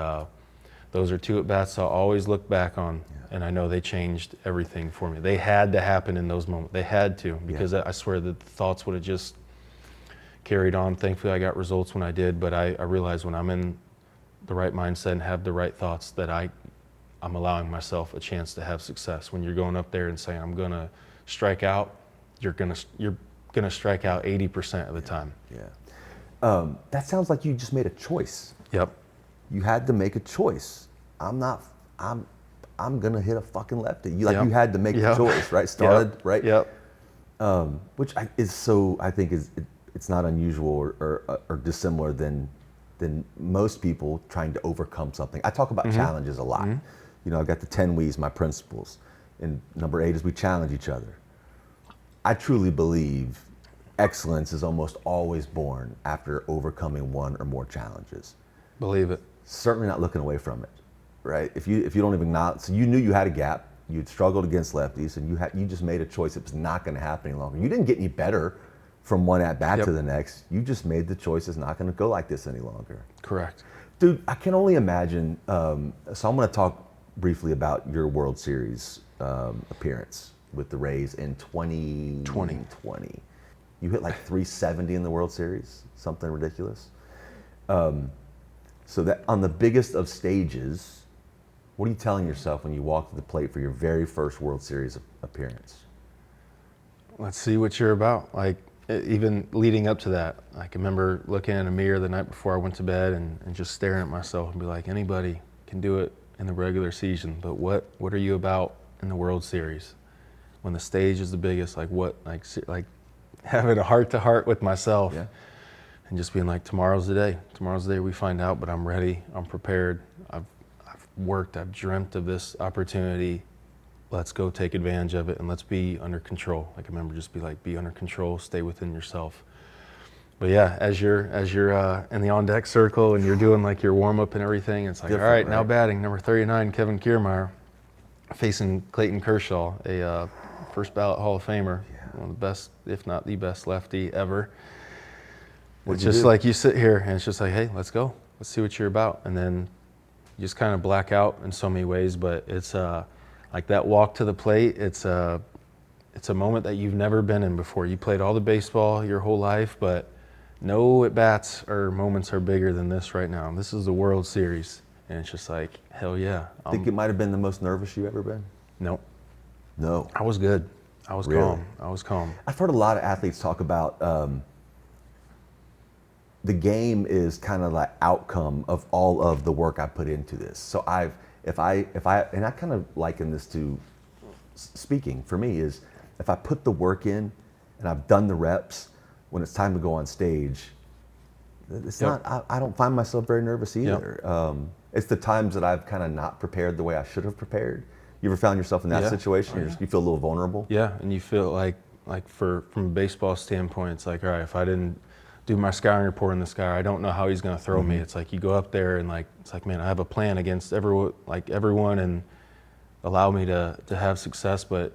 those are 2 at-bats I'll always look back on, and I know they changed everything for me. They had to happen in those moments. They had to, because I swear that the thoughts would have just carried on. Thankfully, I got results when I did, but I realized when I'm in the right mindset and have the right thoughts that I'm allowing myself a chance to have success. When you're going up there and saying, I'm gonna strike out, you're gonna strike out 80% of the time. Yeah. That sounds like you just made a choice. Yep. You had to make a choice. I'm gonna hit a fucking lefty. You had to make the choice, right? Started, right? Yep. Which is so, I think it's not unusual or dissimilar than most people trying to overcome something. I talk about challenges a lot. You know, I've got the 10 We's, my principles. And number 8 is we challenge each other. I truly believe excellence is almost always born after overcoming 1 or more challenges. Believe it. Certainly not looking away from it, right? If you don't even acknowledge, so you knew you had a gap, you'd struggled against lefties, and you just made a choice. It was not going to happen any longer. You didn't get any better from one at-bat to the next. You just made the choice it's not going to go like this any longer. Correct. Dude, I can only imagine, so I'm going to talk briefly about your World Series appearance with the Rays in 2020. You hit like 370 in the World Series, something ridiculous. So that on the biggest of stages, what are you telling yourself when you walk to the plate for your very first World Series appearance? Let's see what you're about. Like, even leading up to that, I can remember looking in a mirror the night before I went to bed and just staring at myself and be like, anybody can do it in the regular season, but what are you about in the World Series? When the stage is the biggest, like having a heart-to-heart with myself. Yeah. And just being like, tomorrow's the day. Tomorrow's the day we find out, but I'm ready, I'm prepared. I've worked, I've dreamt of this opportunity. Let's go take advantage of it, and let's be under control. Like, I remember just be under control, stay within yourself. But yeah, as you're in the on-deck circle and you're doing like your warm-up and everything, it's like, all right, now batting, number 39, Kevin Kiermaier, facing Clayton Kershaw, a first ballot Hall of Famer, one of the best, if not the best lefty ever. It's just like you sit here and it's just like, hey, let's go. Let's see what you're about. And then you just kind of black out in so many ways, but it's like that walk to the plate, it's a moment that you've never been in before. You played all the baseball your whole life, but no at-bats or moments are bigger than this right now. This is the World Series, and it's just like, hell yeah. I think it might have been the most nervous you've ever been? No. No. I was good. I was calm. I was calm. I've heard a lot of athletes talk about the game is kind of like outcome of all of the work I put into this. So I kind of liken this to speaking for me is if I put the work in and I've done the reps, when it's time to go on stage, it's not, I don't find myself very nervous either. It's the times that I've kind of not prepared the way I should have prepared. You ever found yourself in that situation? You feel a little vulnerable? Yeah, and you feel like from a baseball standpoint, it's like, all right, if I didn't do my scouting report in this guy, I don't know how he's going to throw me. It's like you go up there and it's like, man, I have a plan against everyone, and allow me to have success. But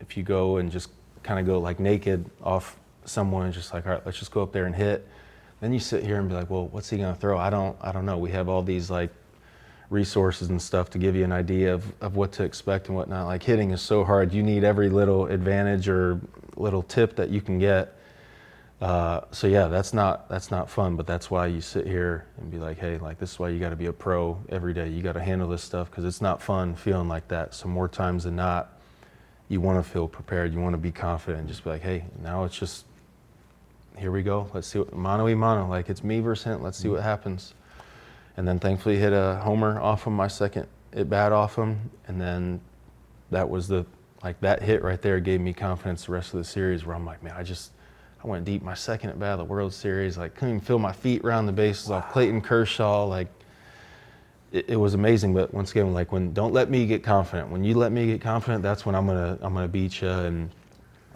if you go and just kind of go like naked off someone, just like, all right, let's just go up there and hit. Then you sit here and be like, well, what's he gonna throw? I don't know. We have all these like resources and stuff to give you an idea of what to expect and whatnot. Like hitting is so hard. You need every little advantage or little tip that you can get. So yeah, that's not fun, but that's why you sit here and be like, hey, like this is why you got to be a pro every day. You got to handle this stuff because it's not fun feeling like that. So more times than not, you want to feel prepared. You want to be confident and just be like, hey, now it's just, here we go. Let's see what, mano y mano, like it's me versus him. Let's see what happens. And then thankfully hit a homer off him, my second at bat off him. And then that was that hit right there gave me confidence the rest of the series where I'm like, man, I went deep my second at bat of the World Series. Like couldn't even feel my feet around the bases off Clayton Kershaw. Like it was amazing. But once again, like don't let me get confident. When you let me get confident, that's when I'm gonna beat you, and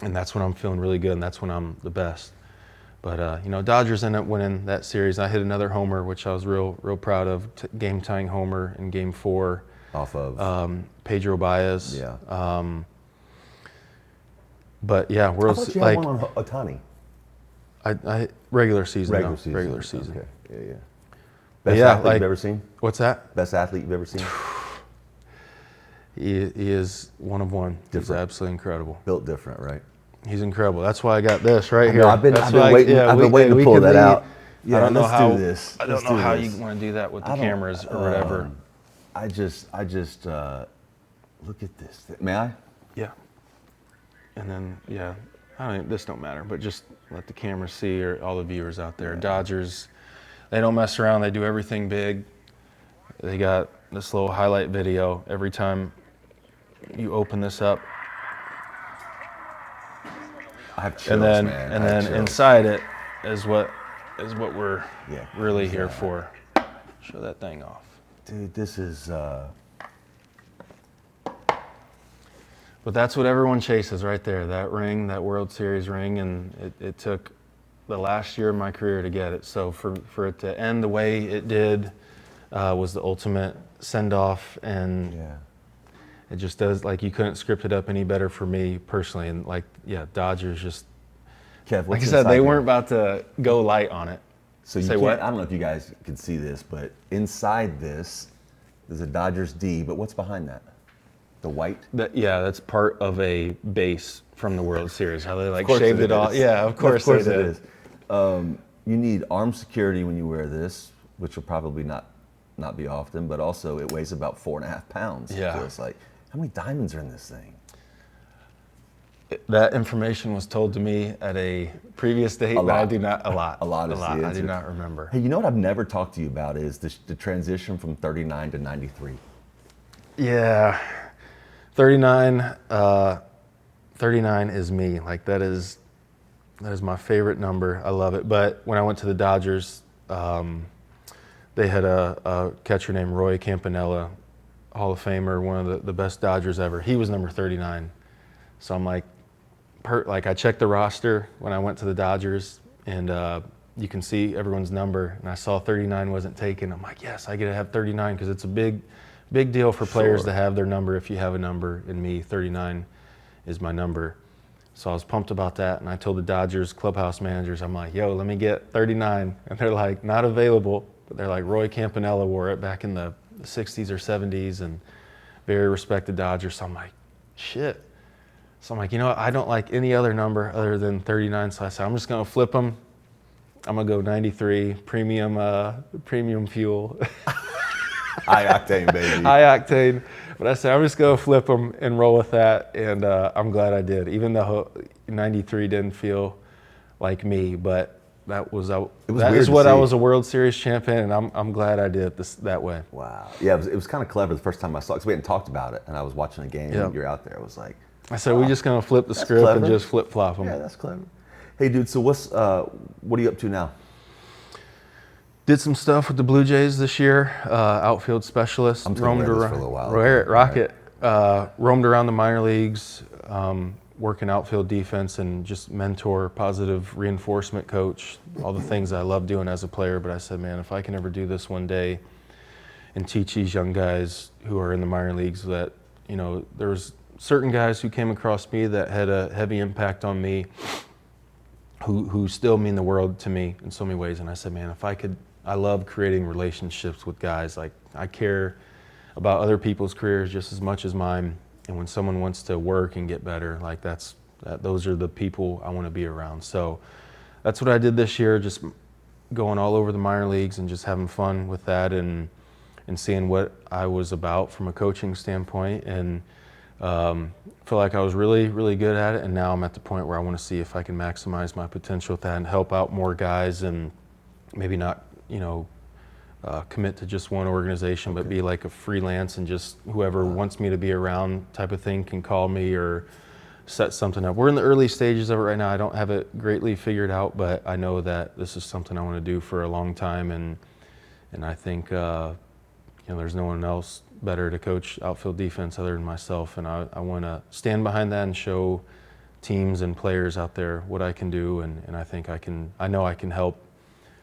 that's when I'm feeling really good, and that's when I'm the best. But Dodgers ended up winning that series. I hit another homer, which I was real proud of. Game tying homer in Game 4 off of Pedro Baez. Yeah. But yeah, I thought you had one on Ohtani. I regular season. Regular season. Regular season. Okay. Yeah. Best athlete you've ever seen? What's that? Best athlete you've ever seen? He is one of one. Different. He's absolutely incredible. Built different, right? He's incredible. That's why I got this right here. I've been waiting to pull that out. Yeah, I don't know how. Do this. I don't know how you want to do that with the cameras or whatever. I just look at this. May I? Yeah. And then this don't matter, but just let the cameras see, or all the viewers out there. Yeah. Dodgers, they don't mess around. They do everything big. They got this little highlight video every time you open this up. I have chills, man. And then inside it is what we're really here for. Show that thing off. Dude, this is But that's what everyone chases right there, that ring, that World Series ring, and it took the last year of my career to get it. So for it to end the way it did was the ultimate send-off, and it just does, like, you couldn't script it up any better for me personally. And Dodgers just, Kev, like I said, they weren't about to go light on it. So I don't know if you guys can see this, but inside this, there's a Dodgers D, but what's behind that? The white? That's part of a base from the World Series. How they shaved it off. Yeah, of course it is. You need arm security when you wear this, which will probably not be often, but also it weighs about 4.5 pounds. Yeah. So it's like, how many diamonds are in this thing? That information was told to me at a previous date, but I do not, a lot. I do not remember. Hey, you know what I've never talked to you about is the transition from 39 to 93. Yeah. 39 is me. Like that is my favorite number. I love it. But when I went to the Dodgers, they had a catcher named Roy Campanella, Hall of Famer, one of the best Dodgers ever. He was number 39. So I'm like, I checked the roster when I went to the Dodgers, and you can see everyone's number. And I saw 39 wasn't taken. I'm like, yes, I get to have 39 because it's a big deal for players to have their number if you have a number. And me, 39 is my number. So I was pumped about that. And I told the Dodgers clubhouse managers, I'm like, yo, let me get 39. And they're like, not available. But they're like, Roy Campanella wore it back in the 60s or 70s and very respected Dodger. So I'm like, shit. So I'm like, you know what? I don't like any other number other than 39. So I said, I'm just going to flip them. I'm going to go 93, premium fuel. High octane, baby. High octane. But I said, I'm just going to flip them and roll with that. And I'm glad I did. Even though 93 didn't feel like me, but that is what I was a World Series champion, and I'm glad I did it that way. Wow. Yeah, it was kind of clever the first time I saw it, because we hadn't talked about it, and I was watching a game, and you're out there. I was like, I said, we're just going to flip the script and just flip-flop them. Yeah, that's clever. Hey, dude, so what are you up to now? Did some stuff with the Blue Jays this year, outfield specialist. I'm roamed around for a little while. Rocket. Roamed around the minor leagues, working outfield defense and just mentor, positive reinforcement coach, all the things I love doing as a player. But I said, man, if I can ever do this one day and teach these young guys who are in the minor leagues that, there's certain guys who came across me that had a heavy impact on me, who still mean the world to me in so many ways. And I said, man, I love creating relationships with guys. Like, I care about other people's careers just as much as mine. And when someone wants to work and get better, like those are the people I want to be around. So that's what I did this year, just going all over the minor leagues and just having fun with that and seeing what I was about from a coaching standpoint. And feel like I was really, really good at it. And now I'm at the point where I want to see if I can maximize my potential with that and help out more guys, and maybe not, commit to just one organization, but be like a freelance, and just whoever wants me to be around type of thing can call me or set something up. We're in the early stages of it right now. I don't have it greatly figured out, but I know that this is something I want to do for a long time. And I think, there's no one else better to coach outfield defense other than myself. And I want to stand behind that and show teams and players out there what I can do. And I think I know I can help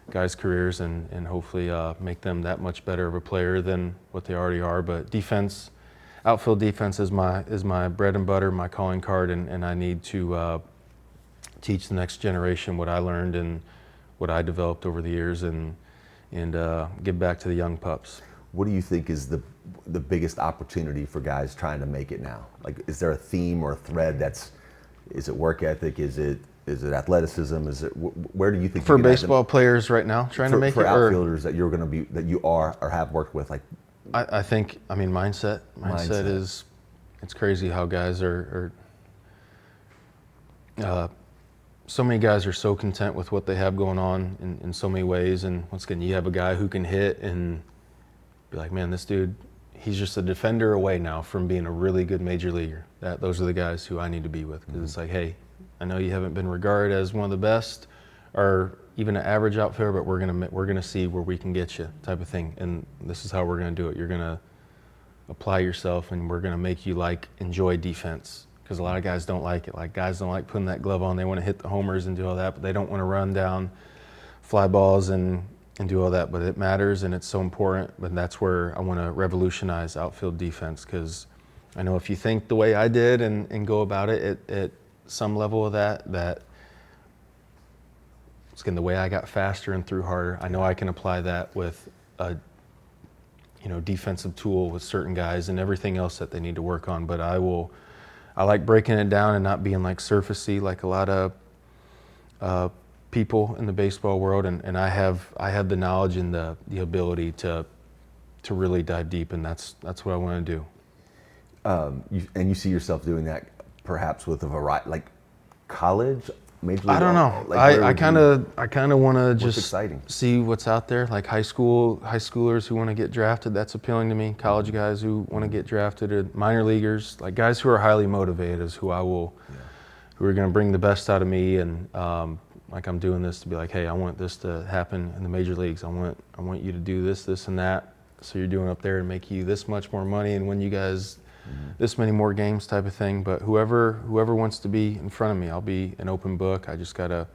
guys' careers and hopefully make them that much better of a player than what they already are. But defense, outfield defense is my bread and butter, my calling card, and I need to teach the next generation what I learned and what I developed over the years, and give back to the young pups. What do you think is the biggest opportunity for guys trying to make it now? Like, is there a theme or a thread is it work ethic? Is it athleticism? Where do you think for baseball players right now trying to make for it, outfielders that you are or have worked with? Like, I think, mindset is, it's crazy how guys are so many guys are so content with what they have going on in so many ways. And once again, you have a guy who can hit and be like, man, this dude, he's just a defender away now from being a really good major leaguer. Those are the guys who I need to be with, because it's like, hey, I know you haven't been regarded as one of the best or even an average outfielder, but we're gonna see where we can get you, type of thing. And this is how we're gonna do it. You're gonna apply yourself, and we're gonna make you enjoy defense, because a lot of guys don't like it. Like, guys don't like putting that glove on. They want to hit the homers and do all that, but they don't want to run down fly balls and do all that. But it matters, and it's so important. But that's where I want to revolutionize outfield defense, because I know if you think the way I did and go about it at some level of that again, the way I got faster and threw harder, I know I can apply that with a defensive tool with certain guys and everything else that they need to work on. But I like breaking it down and not being surfacey like a lot of people in the baseball world, and I have the knowledge and the ability to really dive deep, and that's what I want to do. And you see yourself doing that perhaps with a variety, like college, major league? I don't know. I kind of want to just see what's out there, like high schoolers who want to get drafted. That's appealing to me. College guys who want to get drafted, or minor leaguers, like guys who are highly motivated is who are going to bring the best out of me. And I'm doing this to be like, hey, I want this to happen in the major leagues. I want you to do this, and that. So you're doing up there and make you this much more money and win you guys this many more games, type of thing. But whoever wants to be in front of me, I'll be an open book. I just got to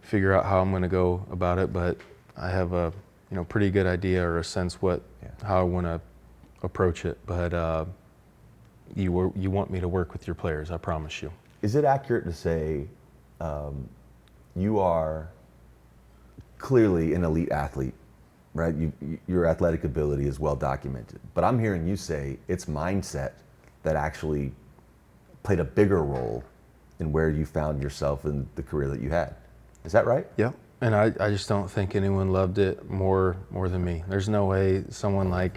figure out how I'm going to go about it. But I have a pretty good idea or a sense how I want to approach it. But you want me to work with your players, I promise you. Is it accurate to say you are clearly an elite athlete, right? Your athletic ability is well documented. But I'm hearing you say it's mindset that actually played a bigger role in where you found yourself in the career that you had. Is that right? Yeah. And I just don't think anyone loved it more than me. There's no way someone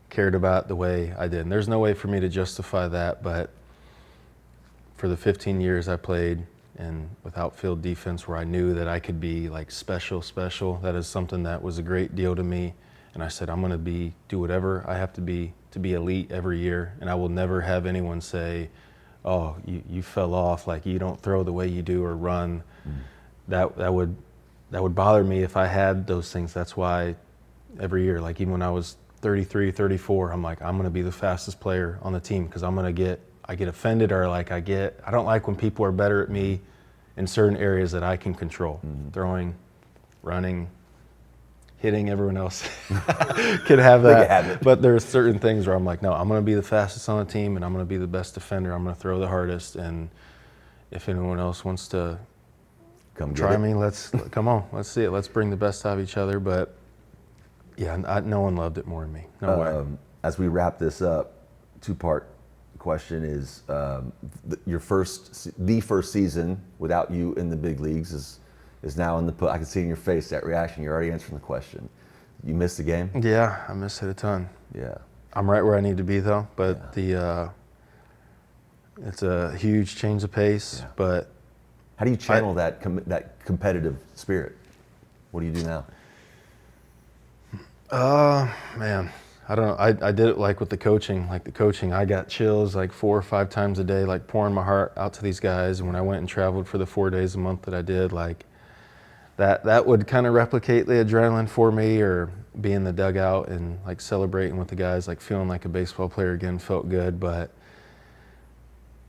cared about the way I did. And there's no way for me to justify that. But for the 15 years I played, and with outfield defense, where I knew that I could be special, that is something that was a great deal to me. And I said, I'm going to do whatever I have to be elite every year. And I will never have anyone say, oh, you fell off, like you don't throw the way you do or run. That would bother me if I had those things. That's why every year, even when I was 33, 34, I'm like, I'm going to be the fastest player on the team, because I get offended, or I don't like when people are better at me in certain areas that I can control. Throwing, running, hitting, everyone else could have that. But there's certain things where I'm like, no, I'm going to be the fastest on the team, and I'm going to be the best defender. I'm going to throw the hardest, and if anyone else wants to try me, come on, let's see it. Let's bring the best out of each other. But yeah, no one loved it more than me. No way. As we wrap this up, two-part question is the first season without you in the big leagues is now in the I can see in your face that reaction. You're already answering the question. You missed the game? Yeah, I missed it a ton. Yeah. I'm right where I need to be though, but it's a huge change of pace. Yeah. But how do you channel that competitive spirit? What do you do now? Man, I don't know. I did it like with the coaching. Like the coaching, I got chills like 4 or 5 times a day, like pouring my heart out to these guys. And when I went and traveled for the 4 days a month that I did, like that would kind of replicate the adrenaline for me, or be in the dugout and like celebrating with the guys, like feeling like a baseball player again felt good. But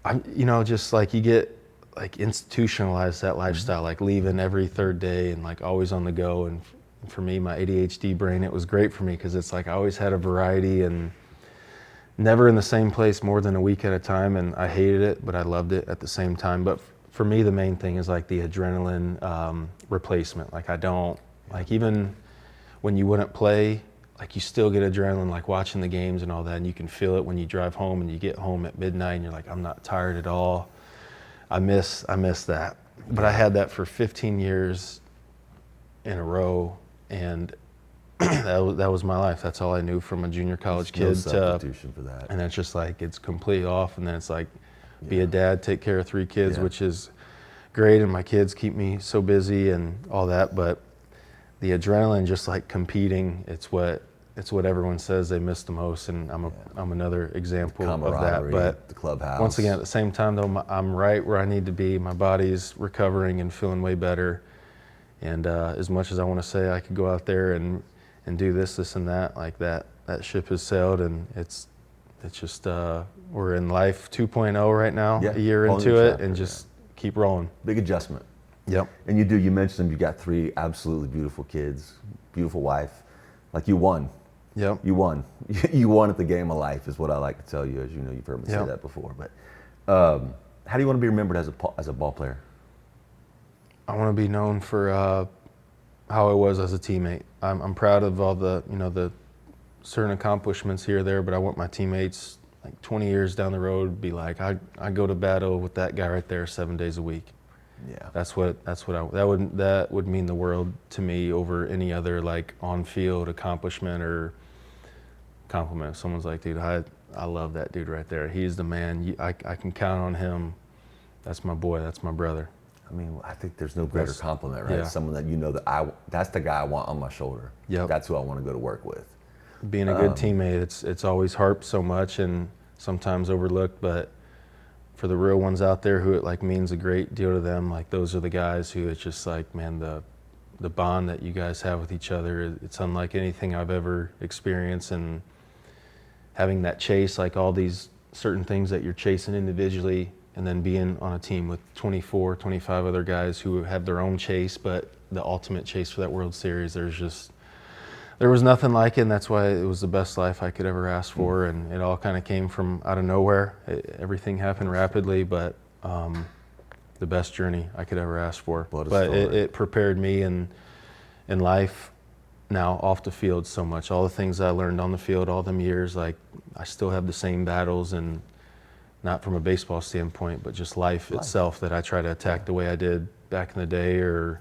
I'm, just like you get like institutionalized that lifestyle, like leaving every 3rd day and like always on the go. And for me, my ADHD brain, it was great for me because it's like I always had a variety and never in the same place more than a week at a time. And I hated it, but I loved it at the same time. But for me, the main thing is like the adrenaline replacement. Like I don't, like even when you wouldn't play, like you still get adrenaline, like watching the games and all that. And you can feel it when you drive home and you get home at midnight and you're like, I'm not tired at all. I miss that. But I had that for 15 years in a row. And that was my life. That's all I knew from a junior college kid no substitution for that. And it's just like, it's completely off. And then it's like, be a dad, take care of 3 kids, which is great. And my kids keep me so busy and all that. But the adrenaline, just like competing, it's what everyone says they miss the most. And I'm another example of that. But the clubhouse. Once again, at the same time though, I'm right where I need to be. My body's recovering and feeling way better. And as much as I want to say I could go out there and do this and that, like that ship has sailed, and it's just we're in life 2.0 right now, a year into it, and just keep rolling. Big adjustment. Yep. And you mentioned you got 3 absolutely beautiful kids, beautiful wife. Like you won. Yep. You won. You won at the game of life is what I like to tell you. As you know, you've heard me say that before. But how do you want to be remembered as a ball player? I want to be known for how I was as a teammate. I'm proud of all the the certain accomplishments here or there, but I want my teammates like 20 years down the road be like, I go to battle with that guy right there 7 days a week. Yeah. That would mean the world to me over any other like on-field accomplishment or compliment. If someone's like, dude, I love that dude right there. He's the man. I can count on him. That's my boy. That's my brother. I mean, I think there's no greater compliment, right? Yeah. Someone that that's the guy I want on my shoulder. Yep. That's who I want to go to work with. Being a good teammate, it's always harped so much and sometimes overlooked, but for the real ones out there who it like means a great deal to them, like those are the guys who it's just like, man, the bond that you guys have with each other, it's unlike anything I've ever experienced. And having that chase, like all these certain things that you're chasing individually, and then being on a team with 24, 25 other guys who have their own chase, but the ultimate chase for that World Series, there was nothing like it, and that's why it was the best life I could ever ask for. And it all kind of came from out of nowhere. Everything happened rapidly, but the best journey I could ever ask for. But it prepared me in life now off the field so much. All the things I learned on the field all them years, like I still have the same battles, and not from a baseball standpoint, but just life itself, that I try to attack the way I did back in the day or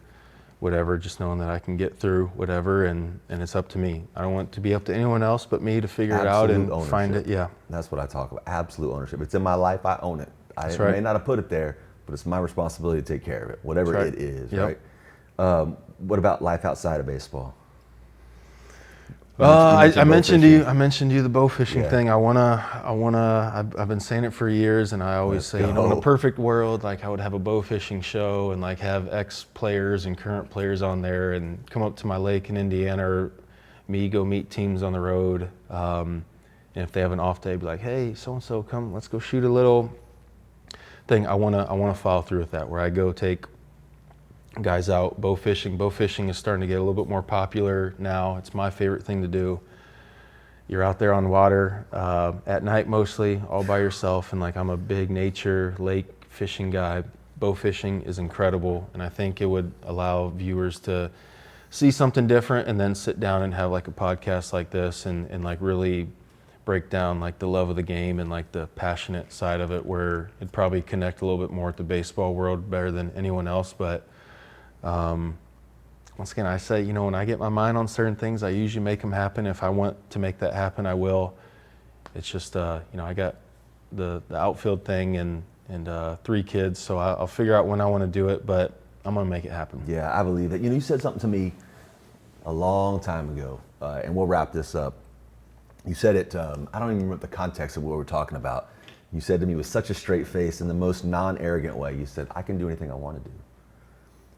whatever, just knowing that I can get through whatever, and it's up to me. I don't want it to be up to anyone else but me to figure it out and find it. Yeah. That's what I talk about, absolute ownership. It's in my life, I own it. I may not have put it there, but it's my responsibility to take care of it, whatever it is, right? What about life outside of baseball? I mentioned to you the bow fishing thing. I've been saying it for years, and I always say, in a perfect world, like I would have a bow fishing show and like have ex-players and current players on there and come up to my lake in Indiana, or me go meet teams on the road. And if they have an off day, be like, hey, so-and-so, come, let's go shoot a little thing. I wanna follow through with that, where I go take guys out bow fishing. Bow fishing is starting to get a little bit more popular now. It's my favorite thing to do. You're out there on water at night mostly, all by yourself, and like I'm a big nature lake fishing guy. Bow fishing is incredible, and I think it would allow viewers to see something different and then sit down and have like a podcast like this and like really break down like the love of the game and like the passionate side of it, where it'd probably connect a little bit more with the baseball world better than anyone else. But once again, I say, you know, when I get my mind on certain things, I usually make them happen. If I want to make that happen, I will. It's just, you know, I got the outfield thing and 3 kids, so I'll figure out when I want to do it, but I'm going to make it happen. Yeah, I believe it. You know, you said something to me a long time ago, and we'll wrap this up. You said it, I don't even remember the context of what we were talking about. You said to me with such a straight face, in the most non-arrogant way, you said, I can do anything I want to do.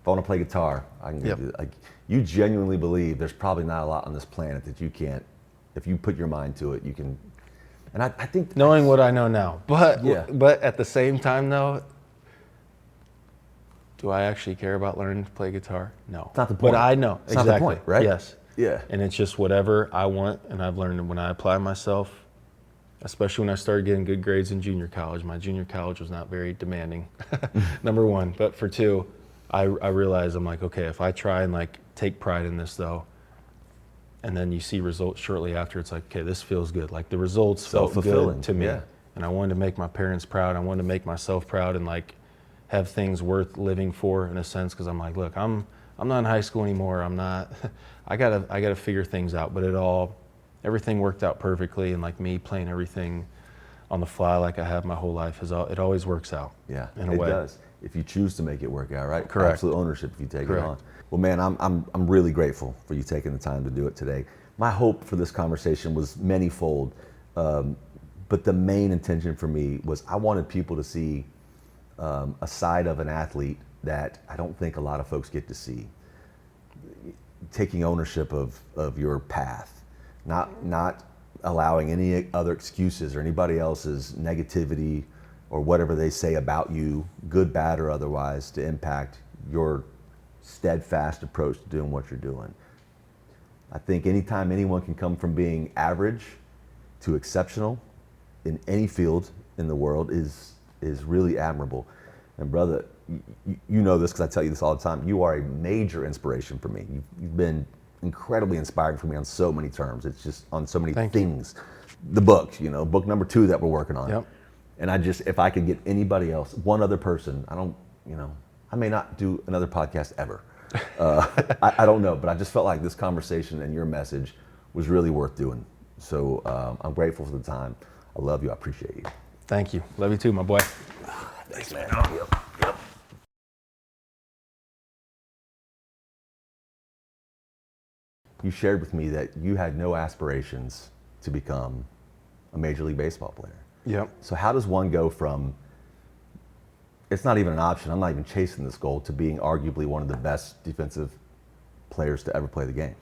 If I want to play guitar, I can do it. Like, you genuinely believe there's probably not a lot on this planet that you can't, if you put your mind to it, you can. And I think knowing what I know now, but at the same time though, do I actually care about learning to play guitar? No. It's not the point. But I know it's exactly. Not the point, right? Yes. Yeah. And it's just whatever I want, and I've learned when I apply myself, especially when I started getting good grades in junior college. My junior college was not very demanding, number one. But for 2, I realized, I'm like, okay, if I try and like take pride in this though, and then you see results shortly after, it's like, okay, this feels good. Like the results felt good to me. Yeah. And I wanted to make my parents proud. I wanted to make myself proud and like have things worth living for in a sense. Cause I'm like, look, I'm not in high school anymore. I'm not, I gotta figure things out, but everything worked out perfectly. And like me playing everything on the fly, like I have my whole life, it always works out. Yeah, in a way. It does. If you choose to make it work out, right? Correct. Absolute ownership if you take Correct. it on. Well, man, I'm really grateful for you taking the time to do it today. My hope for this conversation was manyfold, but the main intention for me was I wanted people to see a side of an athlete that I don't think a lot of folks get to see. Taking ownership of your path, not allowing any other excuses or anybody else's negativity or whatever they say about you, good, bad, or otherwise, to impact your steadfast approach to doing what you're doing. I think anytime anyone can come from being average to exceptional in any field in the world is really admirable. And brother, you know this because I tell you this all the time, you are a major inspiration for me. You've been incredibly inspiring for me on so many terms. It's just on so many things. The book, you know, book number 2 that we're working on. Yep. And if I could get anybody else, one other person, I may not do another podcast ever. I don't know, but I just felt like this conversation and your message was really worth doing. So I'm grateful for the time. I love you. I appreciate you. Thank you. Love you too, my boy. Thanks, man. Yep. You shared with me that you had no aspirations to become a Major League Baseball player. Yep. So how does one go from, it's not even an option, I'm not even chasing this goal, to being arguably one of the best defensive players to ever play the game?